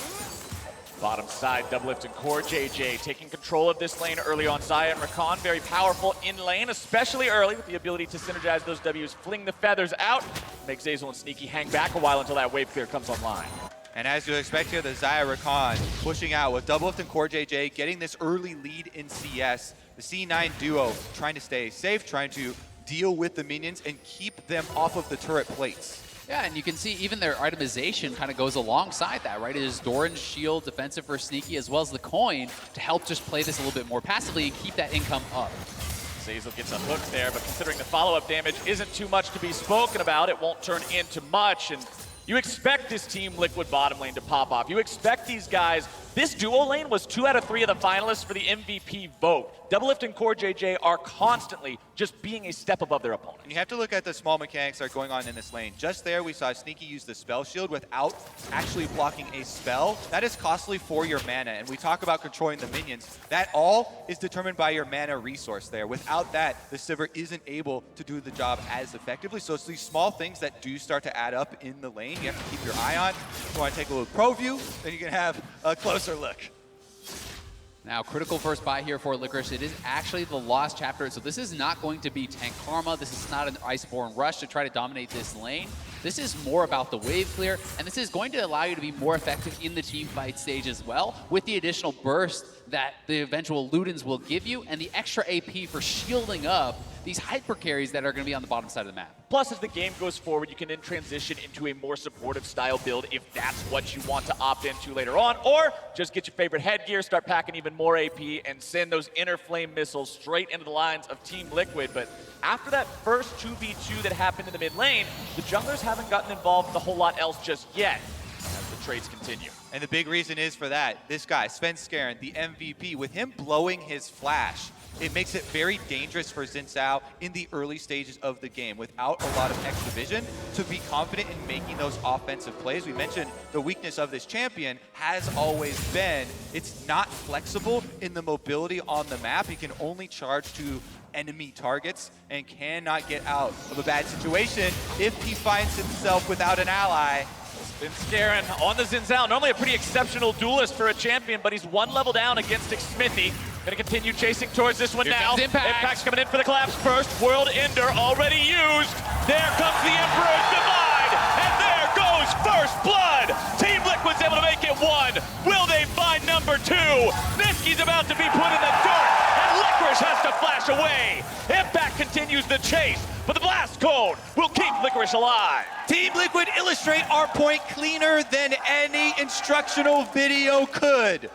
S: Bottom side, Doublelift and CoreJJ taking control of this lane early on. Xayah and Rakan, very powerful in lane, especially early with the ability to synergize those Ws, fling the feathers out, make Zeyzal and Nisqy hang back a while until that wave clear comes online.
V: And as you expect here, the Xayah Rakan pushing out with Doublelift and CoreJJ getting this early lead in CS. The C9 duo trying to stay safe, trying to deal with the minions and keep them off of the turret plates.
U: Yeah, and you can see even their itemization kind of goes alongside that, right? It is Doran's shield, defensive for Sneaky, as well as the coin to help just play this a little bit more passively and keep that income up.
S: Zeyzal gets unhooked there, but considering the follow-up damage isn't too much to be spoken about, it won't turn into much. And you expect this Team Liquid bottom lane to pop off. You expect these guys. This duo lane was 2 out of 3 of the finalists for the MVP vote. Doublelift and CoreJJ are constantly just being a step above their opponent.
V: And you have to look at the small mechanics that are going on in this lane. Just there, we saw Sneaky use the spell shield without actually blocking a spell. That is costly for your mana, and we talk about controlling the minions. That all is determined by your mana resource there. Without that, the Sivir isn't able to do the job as effectively. So it's these small things that do start to add up in the lane. You have to keep your eye on. If you want to take a little pro view, then you can have a closer look.
U: Now, critical first buy here for Licorice. It is actually the Lost Chapter, so this is not going to be tank karma. This is not an Iceborne rush to try to dominate this lane. This is more about the wave clear, and this is going to allow you to be more effective in the team fight stage as well, with the additional burst that the eventual Ludens will give you, and the extra AP for shielding up these hyper carries that are going to be on the bottom side of the map.
S: Plus, as the game goes forward, you can then transition into a more supportive style build if that's what you want to opt into later on, or just get your favorite headgear, start packing even more AP, and send those inner flame missiles straight into the lines of Team Liquid. But after that first 2v2 that happened in the mid lane, the junglers haven't gotten involved with a whole lot else just yet, as the trades continue.
V: And the big reason is for that, this guy, Svenskeren, the MVP, with him blowing his flash, it makes it very dangerous for Zeyzal in the early stages of the game without a lot of extra vision to be confident in making those offensive plays. We mentioned the weakness of this champion has always been it's not flexible in the mobility on the map. He can only charge to enemy targets and cannot get out of a bad situation if he finds himself without an ally.
S: Svenskeren on the Zeyzal, normally a pretty exceptional duelist for a champion, but he's 1 level down against Xmithie. Gonna continue chasing towards this one
U: Here
S: now.
U: comes Impact.
S: Impact's coming in for the collapse first. World Ender already used. There comes the Emperor's Divide. And there goes first blood. Team Liquid's able to make it one. Will they find number two? Nisqy's about to be put in the dirt. And Licorice has to flash away. Impact continues the chase. But the blast cone will keep Licorice alive.
V: Team Liquid illustrate our point cleaner than any instructional video could.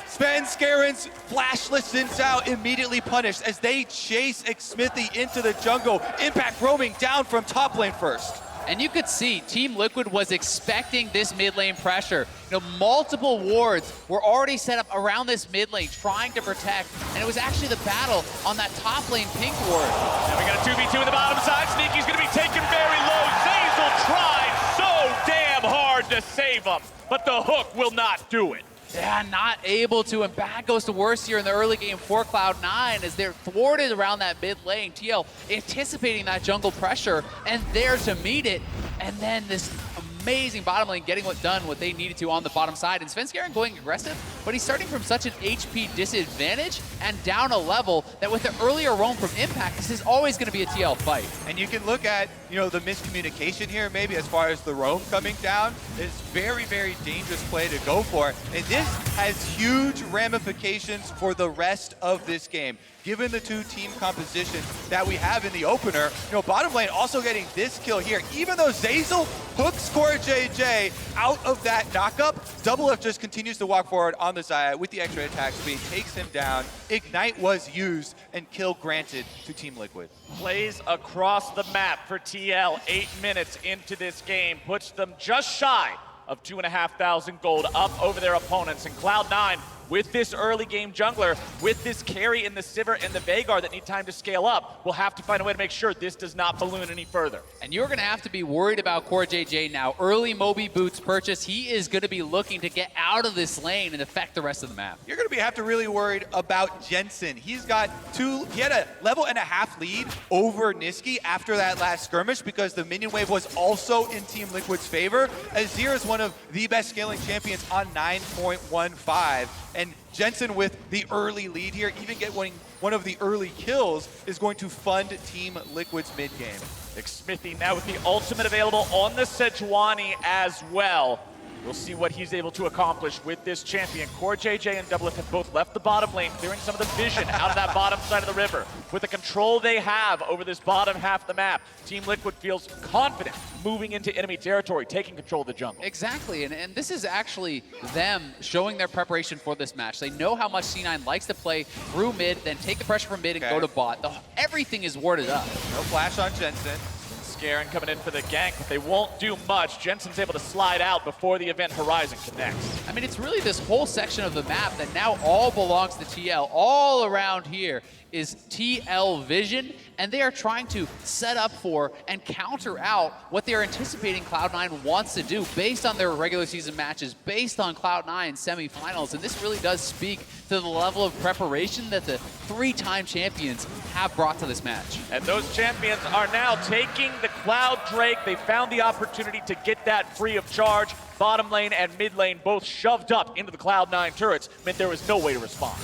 V: Svenskeren's flashless Zeyzal immediately punished as they chase Xmithie into the jungle. Impact roaming down from top lane first.
U: And you could see Team Liquid was expecting this mid lane pressure. You know, multiple wards were already set up around this mid lane trying to protect, and it was actually the battle on that top lane pink ward.
S: And we got a 2v2 in the bottom side. Sneaky's gonna be taken very low. Zeyzal tried so damn hard to save him, but the hook will not do it.
U: Yeah, not able to, and bad goes to worse here in the early game for Cloud9 as they're thwarted around that mid lane. TL anticipating that jungle pressure and there to meet it, and then this amazing bottom lane getting what they needed to on the bottom side. And Svenskeren going aggressive, but he's starting from such an HP disadvantage and down a level that with the earlier roam from Impact, this is always going to be a TL fight.
V: And you can look at, you know, the miscommunication here maybe as far as the roam coming down. It's very, very dangerous play to go for. And this has huge ramifications for the rest of this game. Given the two team compositions that we have in the opener, you know, bottom lane also getting this kill here. Even though Zeyzal hooks CoreJJ out of that knockup, Doublelift just continues to walk forward on the Xayah with the extra attack speed, takes him down. Ignite was used and kill granted to Team Liquid.
S: Plays across the map for TL 8 minutes into this game, puts them just shy of 2,500 gold up over their opponents. And Cloud9, with this early game jungler, with this carry in the Sivir and the Veigar that need time to scale up, we'll have to find a way to make sure this does not balloon any further.
U: And you're going to have to be worried about CoreJJ now. Early Moby Boots purchase, he is going to be looking to get out of this lane and affect the rest of the map.
V: You're going to have to really worried about Jensen. He had a level and a half lead over Nisqy after that last skirmish because the minion wave was also in Team Liquid's favor. Azir is one of the best scaling champions on 9.15. And Jensen with the early lead here, even getting one of the early kills, is going to fund Team Liquid's mid game.
S: Xmithie now with the ultimate available on the Sejuani as well. We'll see what he's able to accomplish with this champion. CoreJJ and Doublelift have both left the bottom lane, clearing some of the vision out of that bottom side of the river. With the control they have over this bottom half of the map, Team Liquid feels confident moving into enemy territory, taking control of the jungle.
U: Exactly, and this is actually them showing their preparation for this match. They know how much C9 likes to play through mid, then take the pressure from mid and go to bot. Everything is warded up.
V: No flash on Jensen.
S: Svenskeren coming in for the gank, but they won't do much. Jensen's able to slide out before the event horizon connects.
U: I mean, it's really this whole section of the map that now all belongs to TL. All around here is TL vision, and they are trying to set up for and counter out what they are anticipating Cloud9 wants to do based on their regular season matches, based on Cloud9 semifinals. And this really does speak to the level of preparation that the three-time champions have brought to this match.
S: And those champions are now taking the Cloud Drake. They found the opportunity to get that free of charge. Bottom lane and mid lane both shoved up into the Cloud9 turrets, meant there was no way to respond.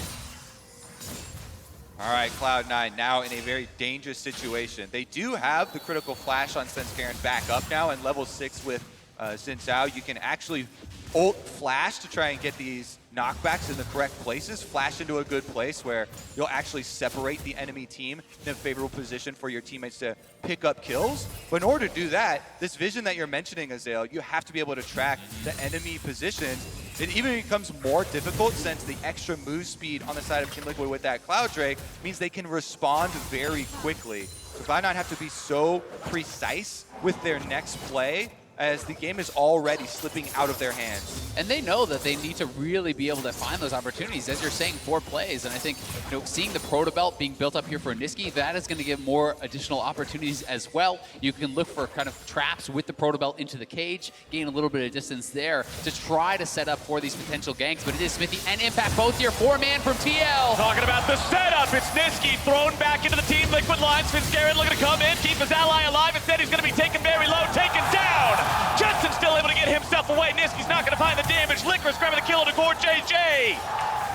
V: All right, Cloud9 now in a very dangerous situation. They do have the critical flash on Svenskeren back up now, and level 6 with Zhao. You can actually ult flash to try and get these knockbacks in the correct places, flash into a good place where you'll actually separate the enemy team in a favorable position for your teammates to pick up kills. But in order to do that, this vision that you're mentioning, Azale, you have to be able to track the enemy positions. It even becomes more difficult since the extra move speed on the side of Team Liquid with that Cloud Drake means they can respond very quickly. So Cloud9 have to be so precise with their next play as the game is already slipping out of their hands.
U: And they know that they need to really be able to find those opportunities, as you're saying, 4 plays. And I think, you know, seeing the Proto Belt being built up here for Nisqy, that is going to give more additional opportunities as well. You can look for kind of traps with the Proto Belt into the cage, gain a little bit of distance there to try to set up for these potential ganks. But it is Xmithie and Impact both here, 4-man from TL.
S: Talking about the setup, it's Nisqy thrown back into the Team Liquid line. Svenskeren looking to come in, keep his ally alive. Instead, he's going to be taken very low, taken down. Jensen still able to get himself away. Nisqy's not going to find the damage. Licorice grabbing the kill to CoreJJ.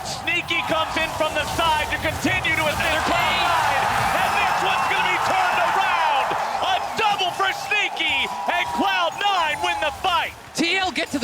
S: Sneak Sneaky comes in from the side to continue to assist Cloud9. And this one's going to be turned around. A double for Sneaky, and Cloud9 win the fight.
U: TL get to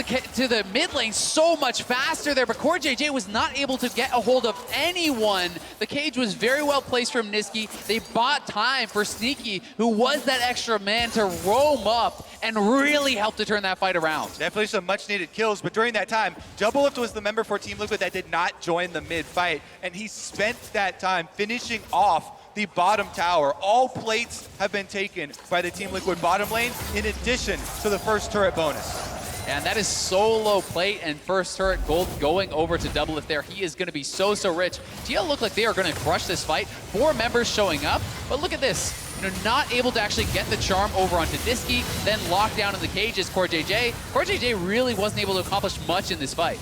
U: the mid lane so much faster there, but CoreJJ was not able to get a hold of anyone. The cage was very well placed from Nisqy. They bought time for Sneaky, who was that extra man to roam up and really help to turn that fight around.
V: Definitely some much needed kills, but during that time, Doublelift was the member for Team Liquid that did not join the mid fight, and he spent that time finishing off the bottom tower. All plates have been taken by the Team Liquid bottom lane, in addition to the first turret bonus.
U: And that is solo plate and first turret gold going over to Doublelift there. He is going to be so rich. TL look like they are going to crush this fight. 4 members showing up, but look at this. Not able to actually get the charm over onto Nisqy, then locked down in the cage is CoreJJ. CoreJJ really wasn't able to accomplish much in this fight.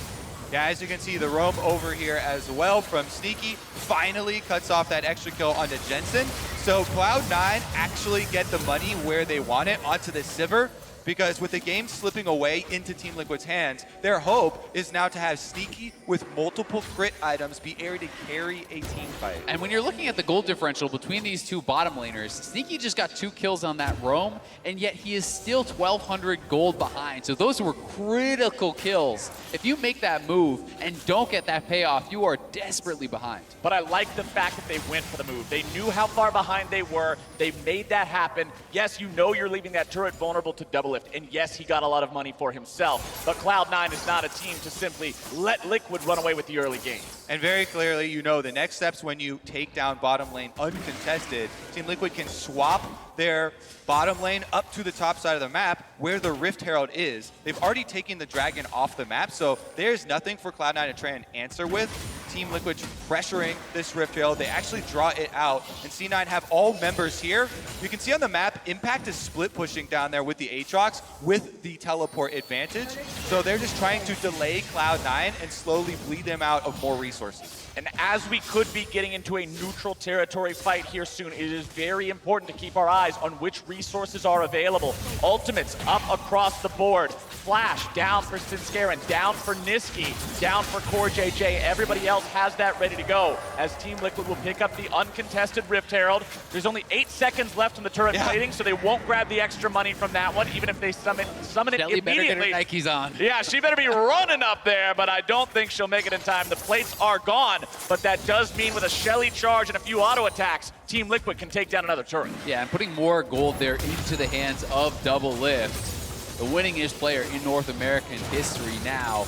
V: Yeah, as you can see, the roam over here as well from Sneaky finally cuts off that extra kill onto Jensen. So Cloud9 actually get the money where they want it, onto the Sivir, because with the game slipping away into Team Liquid's hands, their hope is now to have Sneaky with multiple crit items be able to carry a team fight.
U: And when you're looking at the gold differential between these two bottom laners, Sneaky just got 2 kills on that roam, and yet he is still 1,200 gold behind. So those were critical kills. If you make that move and don't get that payoff, you are desperately behind.
S: But I like the fact that they went for the move. They knew how far behind they were. They made that happen. Yes, you know you're leaving that turret vulnerable to Doublelift, and yes, he got a lot of money for himself. But Cloud9 is not a team to simply let Liquid run away with the early game.
V: And very clearly, you know the next steps when you take down bottom lane uncontested, Team Liquid can swap their bottom lane up to the top side of the map where the Rift Herald is. They've already taken the dragon off the map, so there's nothing for Cloud9 to try and answer with. Team Liquid pressuring this Rift Herald. They actually draw it out, and C9 have all members here. You can see on the map, Impact is split pushing down there with the Aatrox with the teleport advantage. So they're just trying to delay Cloud9 and slowly bleed them out of more resources.
S: And as we could be getting into a neutral territory fight here soon, it is very important to keep our eyes on which resources are available. Ultimates up across the board. Flash down for Svenskeren, down for Nisqy, down for CoreJJ. Everybody else has that ready to go as Team Liquid will pick up the uncontested Rift Herald. There's only 8 seconds left in the turret plating, so they won't grab the extra money from that one, even if they summon it
U: Shelly better
S: immediately.
U: get her Nikes on.
S: Yeah, she better be running up there, but I don't think she'll make it in time. The plates are gone, but that does mean with a Shelly charge and a few auto attacks, Team Liquid can take down another turret.
U: Yeah, and putting more gold there into the hands of Doublelift, the winningest player in North American history now.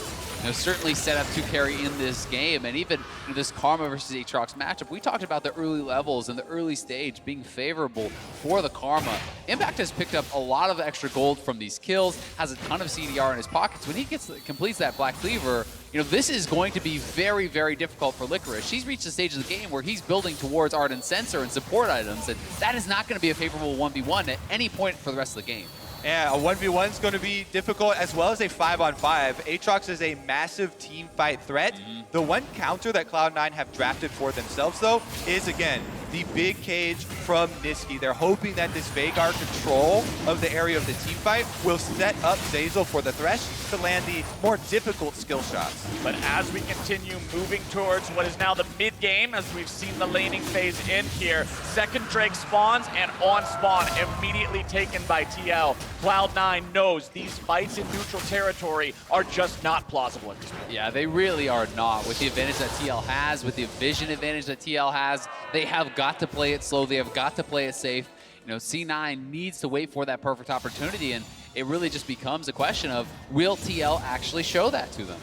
U: Certainly set up to carry in this game, and even this Karma versus Aatrox matchup, we talked about the early levels and the early stage being favorable for the Karma. Impact has picked up a lot of extra gold from these kills, has a ton of CDR in his pockets. When he completes that Black Cleaver, this is going to be very, very difficult for Licorice. She's reached the stage of the game where he's building towards Ardent Sensor and support items, and that is not going to be a favorable 1v1 at any point for the rest of the game.
V: Yeah, a 1v1 is going to be difficult, as well as a 5-on-5. Aatrox is a massive team fight threat. The one counter that Cloud9 have drafted for themselves, though, is, again, the big cage from Nisqy. They're hoping that this Veigar control of the area of the team fight will set up Zeyzal for the Thresh to land the more difficult skill shots.
S: But as we continue moving towards what is now the mid-game, as we've seen the laning phase end here, second Drake spawns, and on spawn immediately taken by TL. Cloud9 knows these fights in neutral territory are just not plausible at this point.
U: Yeah, they really are not. With the advantage that TL has, with the vision advantage that TL has, they have got to play it slow. They have got to play it safe. C9 needs to wait for that perfect opportunity, and it really just becomes a question of, will TL actually show that to them?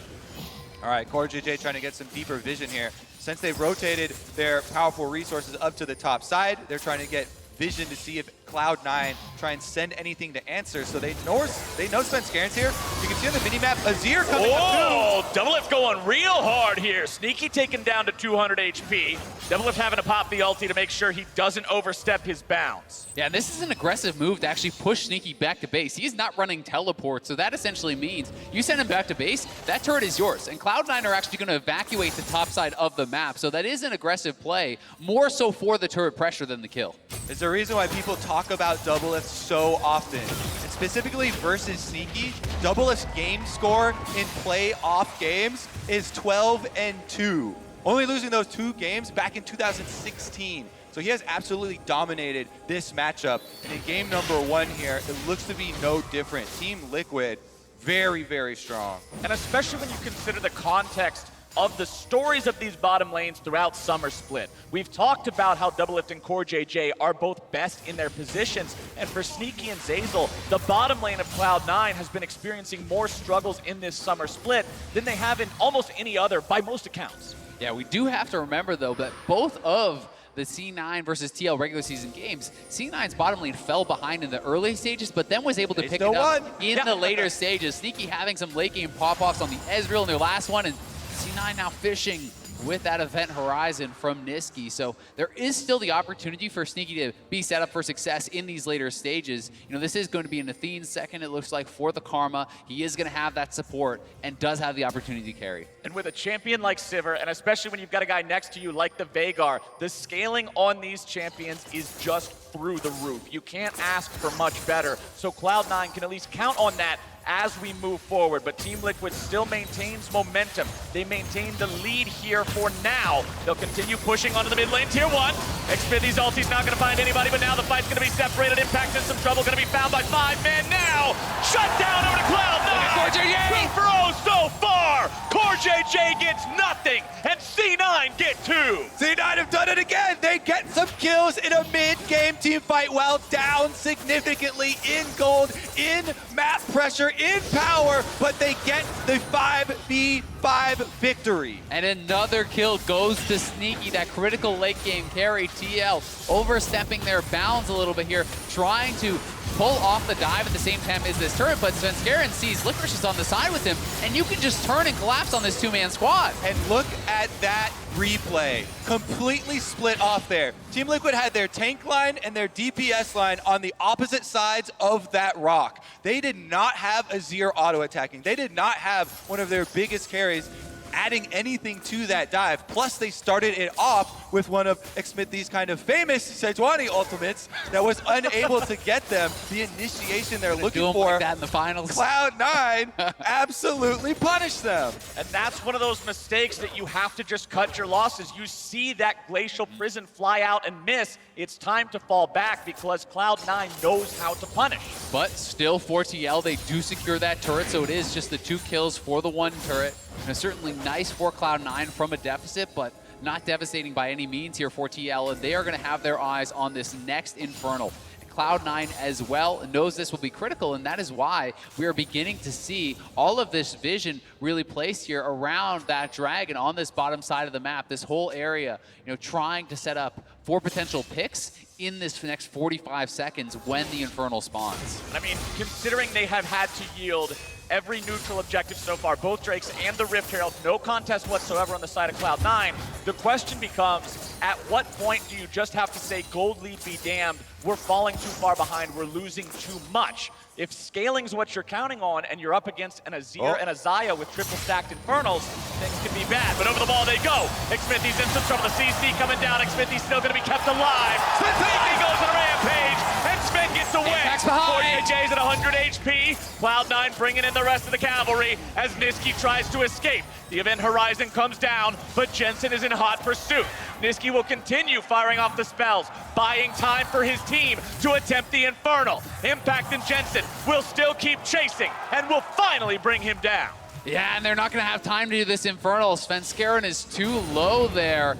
V: All right, CoreJJ trying to get some deeper vision here. Since they've rotated their powerful resources up to the top side, they're trying to get vision to see if Cloud9 try and send anything to answer. So they know Svenskeren's here. You can see on the minimap, Azir coming up too.
S: Oh, Doublelift going real hard here. Sneaky taken down to 200 HP. Doublelift having to pop the ulti to make sure he doesn't overstep his bounds.
U: Yeah, and this is an aggressive move to actually push Sneaky back to base. He's not running teleport, so that essentially means you send him back to base, that turret is yours. And Cloud9 are actually going to evacuate the top side of the map. So that is an aggressive play, more so for the turret pressure than the kill.
V: There's a reason why people talk about Doublelift so often, and specifically versus Sneaky. Doublelift's game score in playoff games is 12-2. only losing those 2 games back in 2016. So he has absolutely dominated this matchup. And in game number 1 here, it looks to be no different. Team Liquid, very, very strong.
S: And especially when you consider the context of the stories of these bottom lanes throughout Summer Split. We've talked about how Doublelift and CoreJJ are both best in their positions, and for Nisqy and Zeyzal, the bottom lane of Cloud9 has been experiencing more struggles in this Summer Split than they have in almost any other, by most accounts.
U: Yeah, we do have to remember, though, that both of the C9 versus TL regular season games, C9's bottom lane fell behind in the early stages, but then was able to pick it up in the later stages. Nisqy having some late game pop-offs on the Ezreal in their last one, and C9 now fishing with that event horizon from Nisqy. So there is still the opportunity for Nisqy to be set up for success in these later stages. You know, this is going to be an Athene second, it looks like, for the Karma. He is going to have that support and does have the opportunity to carry.
S: And with a champion like Sivir, and especially when you've got a guy next to you like the Veigar, the scaling on these champions is just through the roof. You can't ask for much better. So Cloud9 can at least count on that as we move forward, but Team Liquid still maintains momentum. They maintain the lead here for now. They'll continue pushing onto the mid lane, tier 1. Xmithie's ulti's not gonna find anybody, but now the fight's gonna be separated. Impact in some trouble, gonna be found by 5 men now. Shut down over to Cloud9.
U: CoreJJ!
S: For oh so far, CoreJJ gets nothing, and C9 get 2.
V: C9 have done it again. They get some kills in a mid-game team fight while down significantly in gold, in map pressure, in power, but they get the 5v5 victory.
U: And another kill goes to Nisqy, that critical late game carry. TL overstepping their bounds a little bit here, trying to pull off the dive at the same time as this turret, but Svenskeren sees Licorice is on the side with him, and you can just turn and collapse on this 2-man squad.
V: And look at that replay. Completely split off there. Team Liquid had their tank line and their DPS line on the opposite sides of that rock. They did not have Azir auto-attacking. They did not have one of their biggest carries adding anything to that dive. Plus, they started it off with one of Xmithie's kind of famous Sejuani ultimates that was unable to get them the initiation they're looking for.
U: Like that in the finals.
V: Cloud9 absolutely punished them.
S: And that's one of those mistakes that you have to just cut your losses. You see that Glacial Prison fly out and miss, it's time to fall back because Cloud9 knows how to punish.
U: But still, for TL, they do secure that turret, so it is just the 2 kills for the 1 turret. And certainly nice for Cloud9 from a deficit, but not devastating by any means here for TL. And they are going to have their eyes on this next Infernal. Cloud9 as well knows this will be critical, and that is why we are beginning to see all of this vision really placed here around that dragon on this bottom side of the map, this whole area, you know, trying to set up for potential picks in this next 45 seconds when the Infernal spawns.
S: I mean, considering they have had to yield every neutral objective so far, both Drakes and the Rift Herald, no contest whatsoever on the side of Cloud9, the question becomes, at what point do you just have to say, gold lead be damned, we're falling too far behind, we're losing too much? If scaling's what you're counting on and you're up against an Azir and a Xayah with triple stacked Infernals, things can be bad. But over the ball they go. Xmithie's in some trouble. The CC coming down. Xmithie's still going to be kept alive. Svenskeren goes on a rampage, and Sven gets away. CoreJJ's at 100 HP. Cloud9 bringing in the rest of the cavalry as Nisqy tries to escape. The event horizon comes down, but Jensen is in hot pursuit. Nisqy will continue firing off the spells, buying time for his team to attempt the Infernal. Impact and Jensen will still keep chasing and will finally bring him down.
U: Yeah, and they're not going to have time to do this Infernal. Svenskeren is too low there.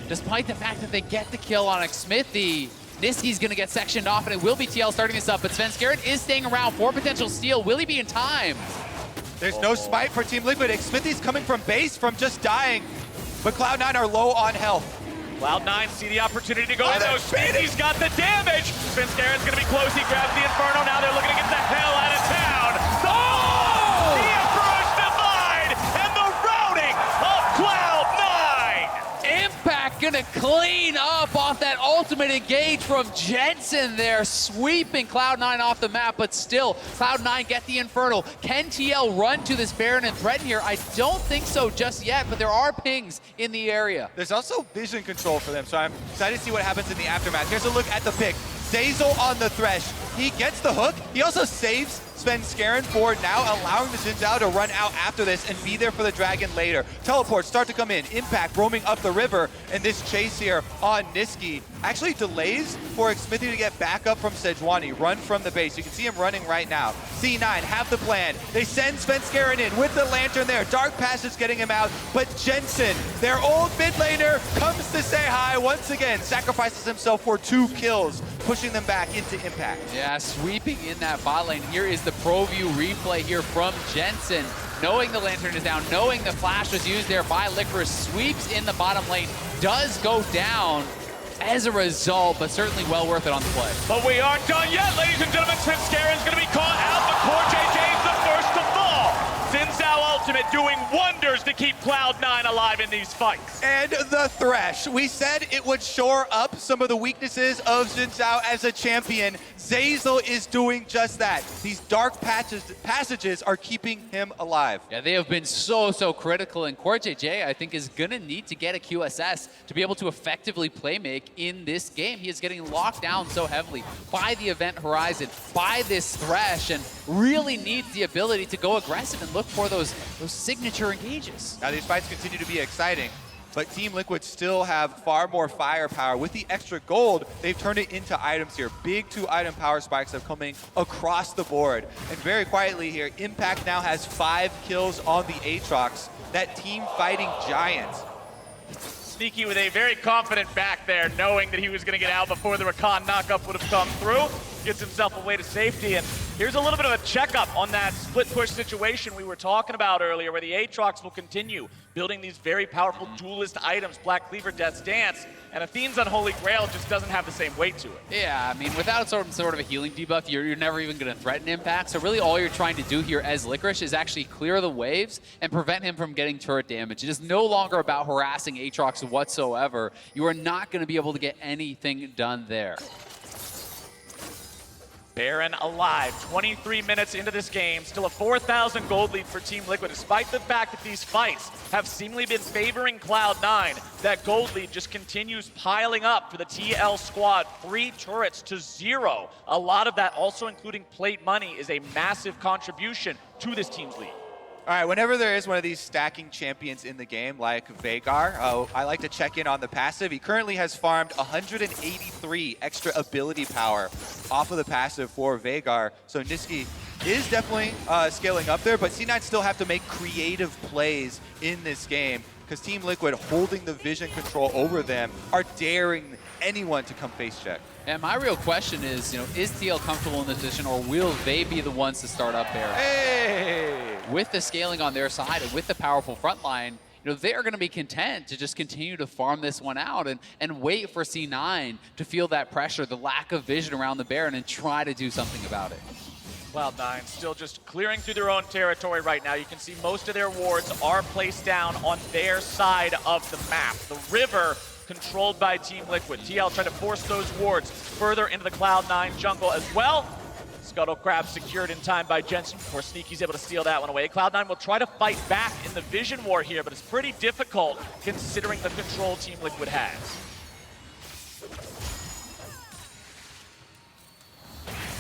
U: Despite the fact that they get the kill on Xmithie, Nisqy's going to get sectioned off, and it will be TL starting this up, but Svenskeren is staying around for potential steal. Will he be in time?
V: There's no smite for Team Liquid. Xmithie's coming from base from just dying, but Cloud9 are low on health.
S: Cloud9 see the opportunity to go in though. Xmithie's got the damage. Svenskaren's going to be close. He grabs the Inferno. Now they're looking to get the hell out of town. Oh! The Emperor's Divide and the routing of Cloud9.
U: Impact gonna clean up off that ultimate engage from Jensen there, sweeping Cloud9 off the map, but still, Cloud9 get the Infernal. Can TL run to this Baron and threaten here? I don't think so just yet, but there are pings in the area.
V: There's also vision control for them, so I'm excited to see what happens in the aftermath. Here's a look at the pick. Zeyzal on the Thresh. He gets the hook. He also saves Svenskeren for now allowing the Zhao to run out after this and be there for the dragon later. Teleports start to come in. Impact roaming up the river, and this chase here on Nisqy actually delays for Xmithie to get back up from Sejuani, run from the base. You can see him running right now. C9 have the plan. They send Svenskeren in with the lantern there. Dark Passage getting him out, but Jensen, their old mid laner, comes to say hi once again, sacrifices himself for 2 kills, pushing them back into Impact.
U: Yeah, sweeping in that bot lane. Here is the pro view replay here from Jensen. Knowing the lantern is down, knowing the flash was used there by Licorice, sweeps in the bottom lane, does go down as a result, but certainly well worth it on the play.
S: But we aren't done yet, ladies and gentlemen. Svenskaren's going to be caught out, but CoreJJ is the first to fall. Zhao Ultimate doing wonders to keep Cloud9 alive in these fights.
V: And the Thresh. We said it would shore up some of the weaknesses of Zhao as a champion. Zeyzal is doing just that. These dark passages are keeping him alive.
U: Yeah, they have been so critical, and CoreJJ, I think, is going to need to get a QSS to be able to effectively playmake in this game. He is getting locked down so heavily by the event horizon, by this Thresh, and really needs the ability to go aggressive and look for those signature engages.
V: Now these fights continue to be exciting, but Team Liquid still have far more firepower. With the extra gold, they've turned it into items here. Big 2 item power spikes are coming across the board. And very quietly here, Impact now has 5 kills on the Aatrox, that team fighting giant.
S: Nisqy with a very confident back there, knowing that he was going to get out before the Rakan knockup would have come through. Gets himself away to safety, and here's a little bit of a checkup on that split push situation we were talking about earlier, where the Aatrox will continue building these very powerful duelist items, Black Cleaver, Death's Dance, and Athene's Unholy Grail just doesn't have the same weight to it.
U: Yeah, I mean, without sort of a healing debuff, you're never even going to threaten Impact, so really all you're trying to do here as Licorice is actually clear the waves and prevent him from getting turret damage. It is no longer about harassing Aatrox whatsoever. You are not going to be able to get anything done there.
S: Baron alive, 23 minutes into this game, still a 4,000 gold lead for Team Liquid, despite the fact that these fights have seemingly been favoring Cloud9. That gold lead just continues piling up for the TL squad, 3 turrets to 0. A lot of that, also including plate money, is a massive contribution to this team's lead.
V: All right, whenever there is one of these stacking champions in the game, like Veigar, I like to check in on the passive. He currently has farmed 183 extra ability power off of the passive for Veigar. So Nisqy is definitely scaling up there, but C9 still have to make creative plays in this game because Team Liquid, holding the vision control over them, are daring anyone to come face check.
U: And my real question is, is TL comfortable in this position, or will they be the ones to start up there?
V: Hey!
U: With the scaling on their side and with the powerful front line, they are going to be content to just continue to farm this one out and wait for C9 to feel that pressure, the lack of vision around the Baron, and try to do something about it.
S: Cloud9 still just clearing through their own territory right now. You can see most of their wards are placed down on their side of the map. The river controlled by Team Liquid. TL trying to force those wards further into the Cloud9 jungle as well. Scuttle Crab secured in time by Jensen. Of course, Sneaky's able to steal that one away. Cloud9 will try to fight back in the vision war here, but it's pretty difficult considering the control Team Liquid has.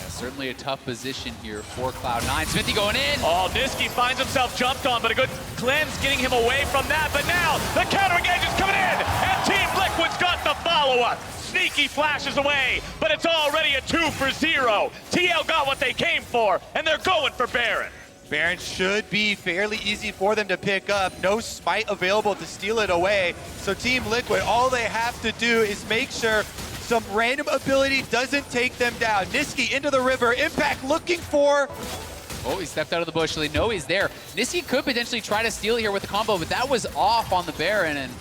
U: Certainly a tough position here for Cloud9. Xmithie going in.
S: Oh, Nisqy finds himself jumped on, but a good cleanse getting him away from that. But now the counter engage is coming in, and Team Liquid's got the follow-up. Sneaky flashes away, but it's already a 2 for 0. TL got what they came for, and they're going for Baron.
V: Baron should be fairly easy for them to pick up. No smite available to steal it away. So Team Liquid, all they have to do is make sure some random ability doesn't take them down. Nisqy into the river. Impact looking for...
U: Oh, he stepped out of the bush. So they know he's there. Nisqy could potentially try to steal here with the combo, but that was off on the Baron, and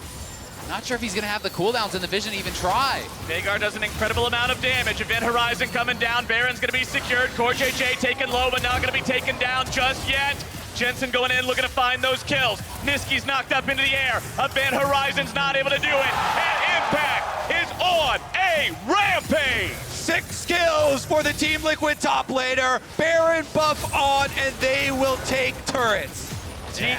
U: not sure if he's going to have the cooldowns in the vision to even try.
S: Veigar does an incredible amount of damage. Event Horizon coming down. Baron's going to be secured. CoreJJ taken low, but not going to be taken down just yet. Jensen going in, looking to find those kills. Nisqy's knocked up into the air. Event Horizon's not able to do it. And Impact is on a rampage.
V: 6 kills for the Team Liquid top laner. Baron buff on, and they will take turrets.
S: Team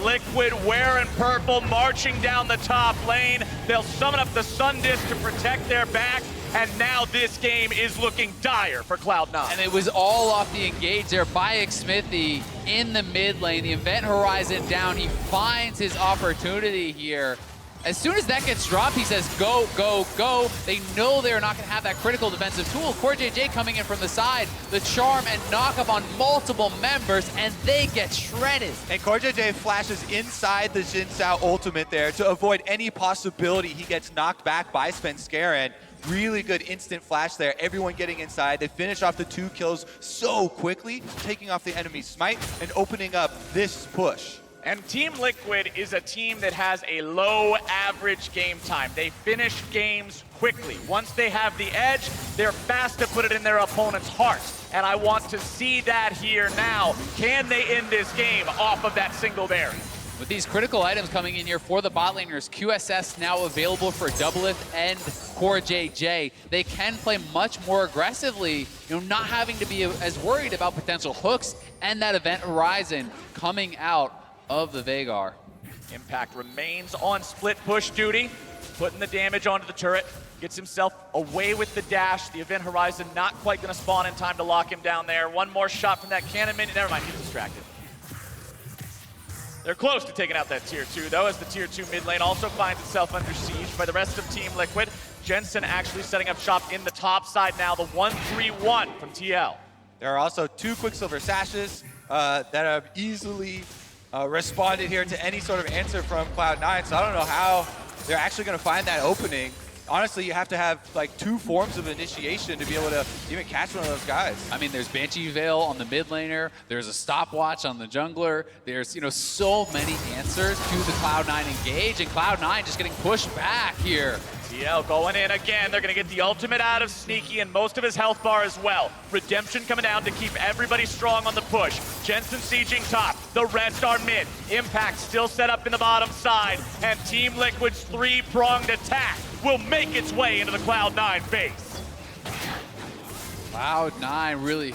S: Liquid wearing purple, marching down the top lane. They'll summon up the Sun Disc to protect their back. and now this game is looking dire for Cloud9.
U: And it was all off the engage there by Xmithie in the mid lane. The event horizon down. He finds his opportunity here. As soon as that gets dropped, he says, go, go, go. They know they're not going to have that critical defensive tool. CoreJJ coming in from the side, the charm and knock up on multiple members, and they get shredded.
V: And CoreJJ flashes inside the Zhao ultimate there to avoid any possibility he gets knocked back by Svenskeren. Really good instant flash there. Everyone getting inside. They finish off the 2 kills so quickly, taking off the enemy's smite and opening up this push.
S: And Team Liquid is a team that has a low average game time. They finish games quickly. Once they have the edge, they're fast to put it in their opponent's hearts. And I want to see that here now. Can they end this game off of that single berry?
U: With these critical items coming in here for the bot laners, QSS now available for Doublelift and CoreJJ. They can play much more aggressively, not having to be as worried about potential hooks and that event horizon coming out of the Veigar.
S: Impact remains on split push duty, putting the damage onto the turret, gets himself away with the dash. The event horizon not quite going to spawn in time to lock him down there. One more shot from that cannon minion. Never mind, he's distracted. They're close to taking out that tier 2 though, as the tier 2 mid lane also finds itself under siege by the rest of Team Liquid. Jensen actually setting up shop in the top side now, the 1-3-1 from TL.
V: There are also 2 Quicksilver Sashes that have easily responded here to any sort of answer from Cloud9, so I don't know how they're actually going to find that opening. Honestly, you have to have like 2 forms of initiation to be able to even catch one of those guys.
U: I mean, there's Banshee Veil on the mid laner, there's a stopwatch on the jungler, there's so many answers to the Cloud9 engage, and Cloud9 just getting pushed back here.
S: TL going in again. They're going to get the ultimate out of Nisqy and most of his health bar as well. Redemption coming down to keep everybody strong on the push. Jensen sieging top. The rest are mid. Impact still set up in the bottom side. And Team Liquid's 3-pronged attack will make its way into the Cloud9 base.
U: Cloud9 really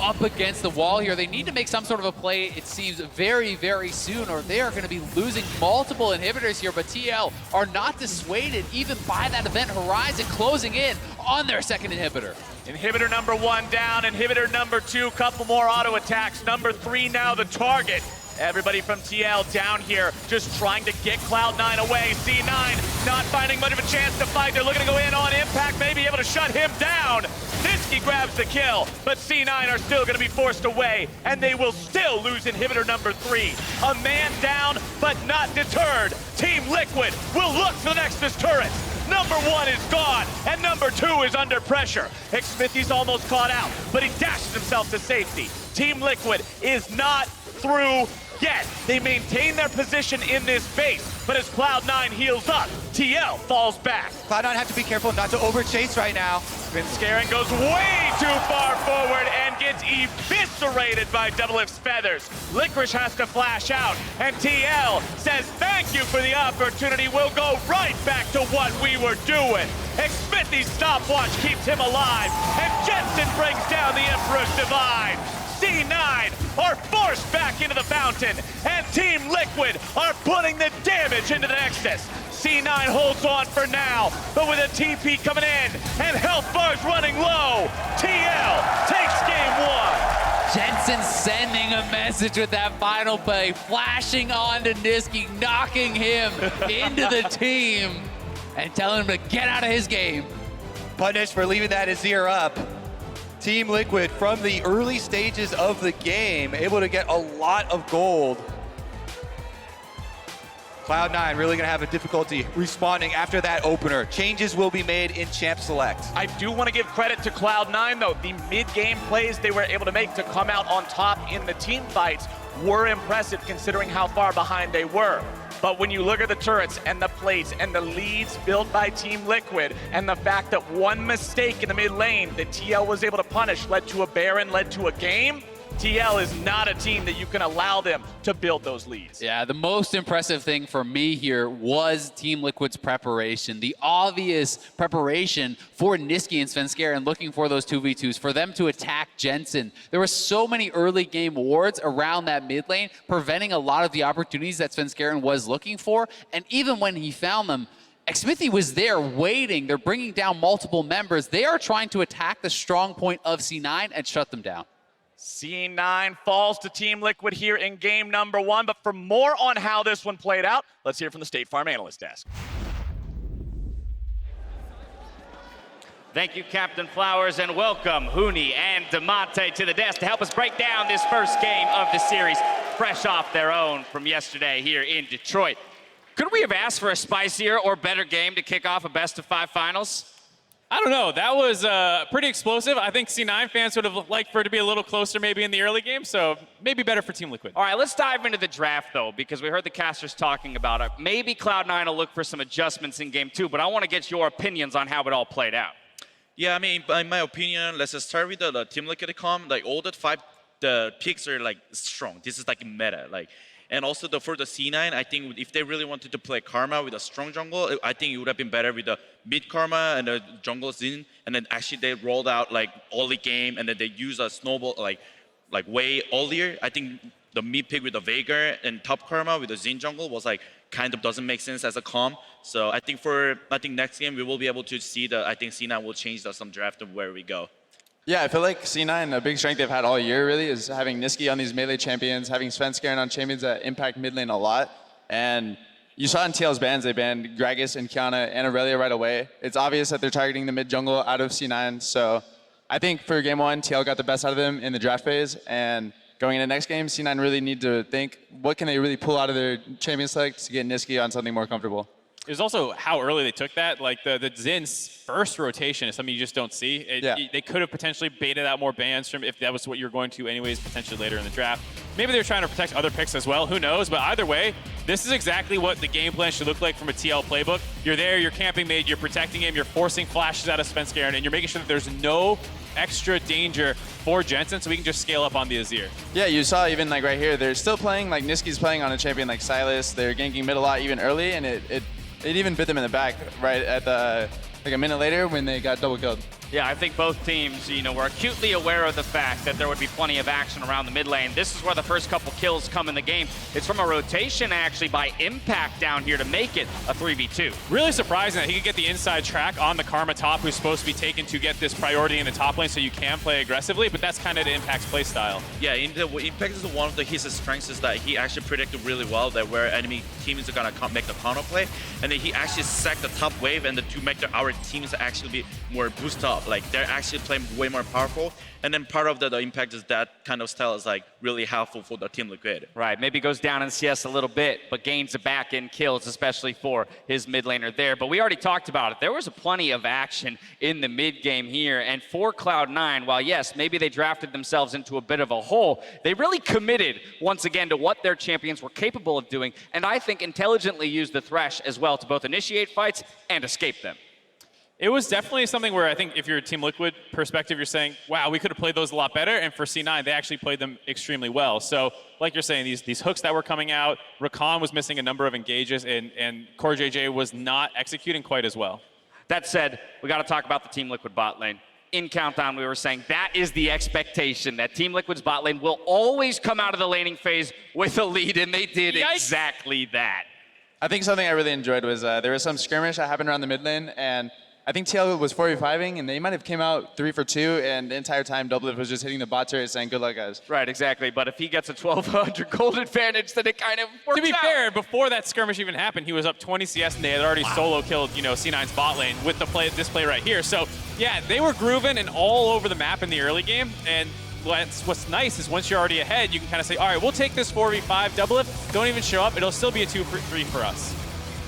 U: up against the wall here. They need to make some sort of a play, it seems, very, very soon, or they are going to be losing multiple inhibitors here, but TL are not dissuaded even by that event horizon closing in on their second inhibitor.
S: Inhibitor number 1 down, inhibitor number 2, couple more auto attacks. Number 3 now the target. Everybody from TL down here just trying to get Cloud9 away. C9 not finding much of a chance to fight. They're looking to go in on Impact, maybe able to shut him down. Nisqy grabs the kill, but C9 are still going to be forced away, and they will still lose inhibitor number 3. A man down, but not deterred. Team Liquid will look for the Nexus turret. Number 1 is gone, and number 2 is under pressure. Xmithie's almost caught out, but he dashes himself to safety. Team Liquid is not through yet. They maintain their position in this base, but as Cloud9 heals up, TL falls back.
V: Cloud9 have to be careful not to overchase right now.
S: Svenskeren goes way too far forward and gets eviscerated by Doublelift's feathers. Licorice has to flash out, and TL says, thank you for the opportunity. We'll go right back to what we were doing. Xmithie's stopwatch keeps him alive, and Jensen brings down the Emperor's Divide. C9 are forced back into the fountain, and Team Liquid are putting the damage into the Nexus. C9 holds on for now, but with a TP coming in and health bars running low, TL takes game 1.
U: Jensen sending a message with that final play, flashing onto Nisqy, knocking him into the team, and telling him to get out of his game.
V: Punished for leaving that Azir up. Team Liquid, from the early stages of the game, able to get a lot of gold. Cloud9 really going to have a difficulty responding after that opener. Changes will be made in Champ Select.
S: I do want to give credit to Cloud9, though. The mid-game plays they were able to make to come out on top in the team fights were impressive considering how far behind they were. But when you look at the turrets and the plates and the leads built by Team Liquid and the fact that one mistake in the mid lane that TL was able to punish led to a Baron, led to a game, TL is not a team that you can allow them to build those leads.
U: Yeah, the most impressive thing for me here was Team Liquid's preparation. The obvious preparation for Nisqy and Svenskeren looking for those 2v2s, for them to attack Jensen. There were so many early game wards around that mid lane, preventing a lot of the opportunities that Svenskeren was looking for. And even when he found them, Xmithie was there waiting. They're bringing down multiple members. They are trying to attack the strong point of C9 and shut them down.
S: C9 falls to Team Liquid here in game number 1. But for more on how this one played out, let's hear from the State Farm analyst desk.
A: Thank you, Captain Flowers, and welcome Huni and DeMonte to the desk to help us break down this first game of the series, fresh off their own from yesterday here in Detroit. Could we have asked for a spicier or better game to kick off a best-of-5 finals?
I: I don't know. That was pretty explosive. I think C9 fans would have liked for it to be a little closer maybe in the early game, so maybe better for Team Liquid.
A: All right, let's dive into the draft, though, because we heard the casters talking about it. Maybe Cloud9 will look for some adjustments in game 2, but I want to get your opinions on how it all played out.
J: Yeah, I mean, in my opinion, let's just start with the Team Liquid comp. Like, all the picks are, like, strong. This is, like, meta. Like, and also for the C9, I think if they really wanted to play Karma with a strong jungle, I think it would have been better with the mid Karma and the jungle Xin. And then actually they rolled out like early game, and then they use a snowball like way earlier. I think the mid pick with the Veigar and top Karma with the Xin jungle was like kind of doesn't make sense as a comp. So I think next game we will be able to see I think C9 will change some draft of where we go.
L: Yeah, I feel like C9, a big strength they've had all year really is having Nisqy on these melee champions, having Svenskeren on champions that impact mid lane a lot. And you saw in TL's bans, they banned Gragas and Kiana and Aurelia right away. It's obvious that they're targeting the mid jungle out of C9. So I think for game 1, TL got the best out of them in the draft phase. And going into next game, C9 really need to think, what can they really pull out of their champion select to get Nisqy on something more comfortable?
I: It was also how early they took that. Like the Zin's first rotation is something you just don't see. They could have potentially baited out more bans from if that was what you were going to anyways, potentially later in the draft. Maybe they were trying to protect other picks as well. Who knows? But either way, this is exactly what the game plan should look like from a TL playbook. You're there, you're camping mid, you're protecting him, you're forcing flashes out of Svenskeren, and you're making sure that there's no extra danger for Jensen, so we can just scale up on the Azir.
L: Yeah, you saw even like right here, they're still playing, like Nisqy's playing on a champion like Silas. They're ganking mid a lot even early, and it even bit them in the back right at like a minute later when they got double killed.
A: Yeah, I think both teams, were acutely aware of the fact that there would be plenty of action around the mid lane. This is where the first couple kills come in the game. It's from a rotation, actually, by Impact down here to make it a 3v2.
I: Really surprising that he could get the inside track on the Karma top, who's supposed to be taken to get this priority in the top lane so you can play aggressively, but that's kind of the Impact's play style.
J: Yeah, Impact is one of his strengths is that he actually predicted really well that where enemy teams are going to make the counter play, and then he actually sacked the top wave and to make our teams actually be more boosted up. Like, they're actually playing way more powerful. And then part of the Impact is that kind of style is like really helpful for the Team Liquid.
A: Right, maybe goes down in CS a little bit, but gains the back end kills, especially for his mid laner there. But we already talked about it. There was plenty of action in the mid game here. And for Cloud9, while yes, maybe they drafted themselves into a bit of a hole, they really committed once again to what their champions were capable of doing. And I think intelligently used the Thresh as well to both initiate fights and escape them.
I: It was definitely something where I think if you're a Team Liquid perspective, you're saying, wow, we could have played those a lot better. And for C9, they actually played them extremely well. So like you're saying, these hooks that were coming out, Rakan was missing a number of engages, and CoreJJ was not executing quite as well.
A: That said, we got to talk about the Team Liquid bot lane. In Countdown, we were saying that is the expectation, that Team Liquid's bot lane will always come out of the laning phase with a lead, and they did exactly that.
L: I think something I really enjoyed was there was some skirmish that happened around the mid lane, and I think TL was 4v5ing, and they might have came out 3 for 2, and the entire time Doublelift was just hitting the bot turret saying, good luck, guys.
A: Right, exactly. But if he gets a 1,200 gold advantage, then it kind of works out.
I: To be fair, before that skirmish even happened, he was up 20 CS, and they had already solo killed, C9's bot lane with this play right here. So, yeah, they were grooving and all over the map in the early game, and what's nice is once you're already ahead, you can kind of say, all right, we'll take this 4v5. Doublelift, don't even show up. It'll still be a 2-3 for us.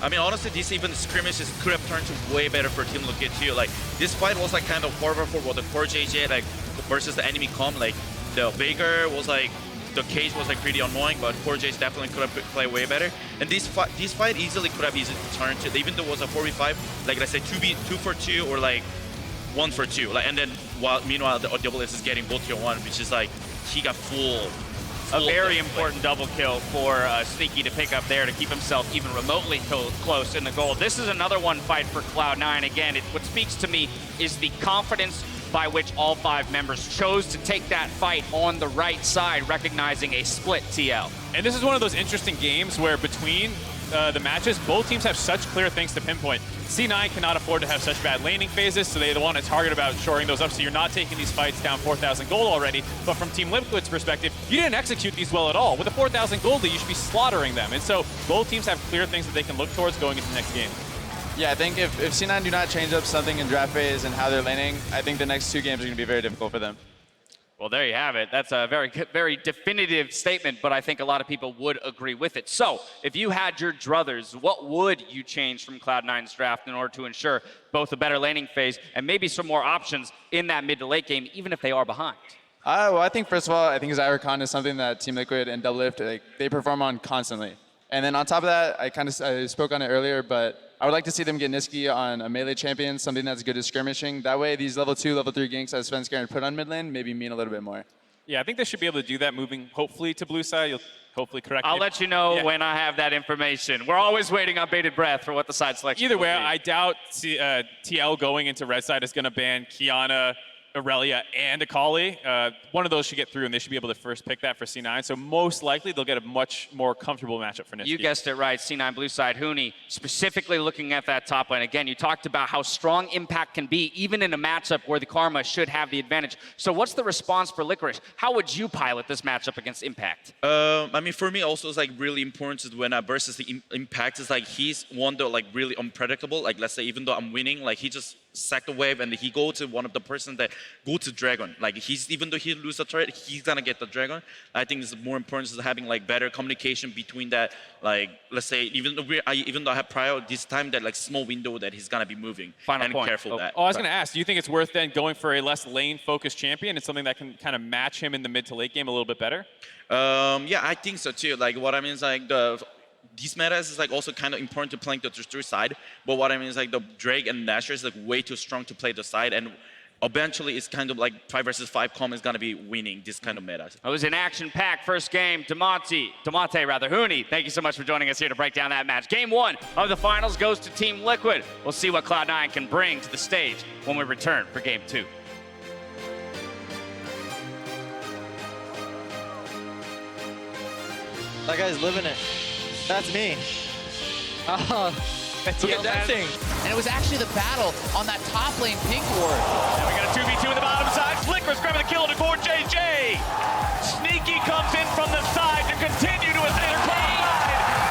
J: I mean, honestly, this even skirmishes could have turned to way better for Team Liquid too. Like, this fight was like kind of horrible for what the CoreJJ like versus the enemy comp. Like, the Veigar was like, the cage was like pretty annoying, but CoreJJ definitely could have played way better. And this fight easily could have turned to, even though it was a 4v5, like let's say 2 for 2 or like 1 for 2. Like, and then meanwhile the Doublelift is getting both tier 1, which is like he got full.
A: A very important double kill for Nisqy to pick up there to keep himself even remotely close in the goal. This is another one fight for Cloud9. Again, what speaks to me is the confidence by which all 5 members chose to take that fight on the right side, recognizing a split TL.
I: And this is one of those interesting games where between the matches, both teams have such clear things to pinpoint. C9 cannot afford to have such bad laning phases, so they want to target about shoring those up, so you're not taking these fights down 4,000 gold already. But from Team Liquid's perspective, you didn't execute these well at all. With a 4,000 gold lead, you should be slaughtering them. And so both teams have clear things that they can look towards going into the next game.
D: Yeah, I think if C9 do not change up something in draft phase and how they're laning, I think the next 2 games are going to be very difficult for them.
A: Well, there you have it. That's a very, very definitive statement, but I think a lot of people would agree with it. So, if you had your druthers, what would you change from Cloud9's draft in order to ensure both a better laning phase and maybe some more options in that mid to late game, even if they are behind?
D: Well, I think, first of all, I think Rakan is something that Team Liquid and Doublelift, they perform on constantly. And then on top of that, I spoke on it earlier, but I would like to see them get Nisqy on a melee champion, something that's good at skirmishing. That way, these level 2, level 3 ganks that Svenskeren put on mid lane maybe mean a little bit more.
I: Yeah, I think they should be able to do that moving, hopefully, to blue side. You'll hopefully correct me.
A: I'll let you know when I have that information. We're always waiting on bated breath for what the side selection
I: Either way,
A: will be.
I: I doubt TL going into red side is going to ban Qiyana, Aurelia, and Akali. One of those should get through, and they should be able to first pick that for C9. So most likely, they'll get a much more comfortable matchup for Nisqy.
A: You guessed it right, C9 blue side. Huni, specifically looking at that top lane. Again, you talked about how strong impact can be, even in a matchup where the Karma should have the advantage. So what's the response for Licorice? How would you pilot this matchup against Impact?
J: I mean, for me, also, it's like really important is when versus the Impact is like he's one that like really unpredictable. Like let's say even though I'm winning, like he just sack the wave and he go to one of the person that go to dragon. Like even though he lose the turret, he's gonna get the dragon. I think it's more important is having like better communication between that. Like let's say even though I have prior this time that like small window that he's gonna be moving.
A: Final
J: and
A: point.
J: careful that.
I: Oh, I was going to ask, do you think it's worth then going for a less lane-focused champion and something that can kind of match him in the mid to late game a little bit better?
J: Yeah, I think so too. Like what I mean is like these metas is like also kind of important to playing the true side, but what I mean is like the Drake and Nashor is like way too strong to play the side, and eventually it's kind of like 5 versus 5 com is gonna be winning this kind of metas.
A: It was an action-packed first game. Damate, Huni, thank you so much for joining us here to break down that match. Game 1 of the finals goes to Team Liquid. We'll see what Cloud9 can bring to the stage when we return for Game 2.
V: That guy's living it. That's me. Look at that thing.
U: And it was actually the battle on that top lane pink ward.
S: And we got a 2v2 in the bottom side. FLICKR's grabbing the kill to CoreJJ. Sneaky comes in from the side to continue to assist Cloud9.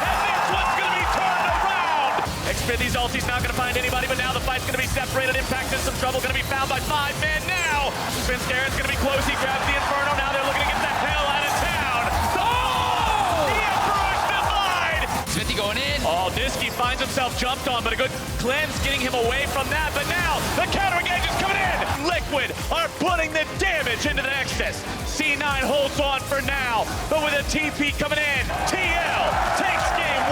S: And this one's going to be turned around. Xmithie's ulti's not going to find anybody, but now the fight's going to be separated. Impact in some trouble, going to be found by 5 men now. Svenskaren's going to be close. He grabs the Inferno. Now they're looking to get the hell out of town. Oh! The Emperor's Divide!
U: Xmithie going in.
S: Oh, Nisqy finds himself jumped on, but a good cleanse getting him away from that. But now, the counter engage is coming in. Liquid are putting the damage into the Nexus. C9 holds on for now, but with a TP coming in, TL takes game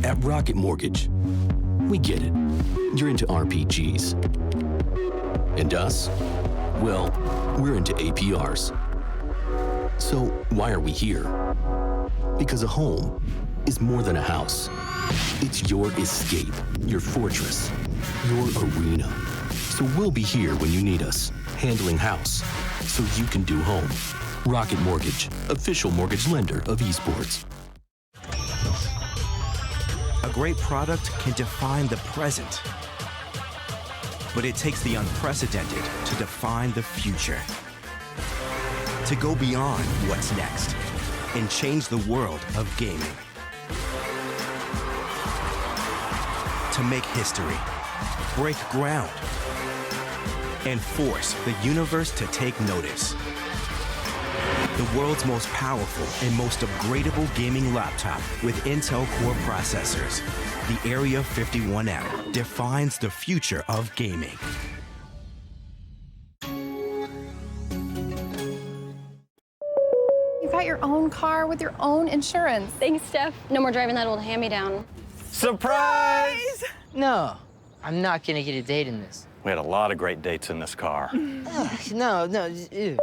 S: 1.
G: At Rocket Mortgage, we get it. You're into RPGs. And us? Well, we're into APRs. So why are we here? Because a home is more than a house. It's your escape, your fortress, your arena. So we'll be here when you need us, handling house, so you can do home. Rocket Mortgage, official mortgage lender of esports.
W: A great product can define the present, but it takes the unprecedented to define the future. To go beyond what's next and change the world of gaming. To make history, break ground, and force the universe to take notice. The world's most powerful and most upgradable gaming laptop with Intel Core processors, the Area 51M, defines the future of gaming.
X: You've got your own car with your own insurance. Thanks, Steph. No more driving that old hand-me-down.
Y: Surprise! No, I'm not gonna get a date in this.
Z: We had a lot of great dates in this car.
Y: No, ew.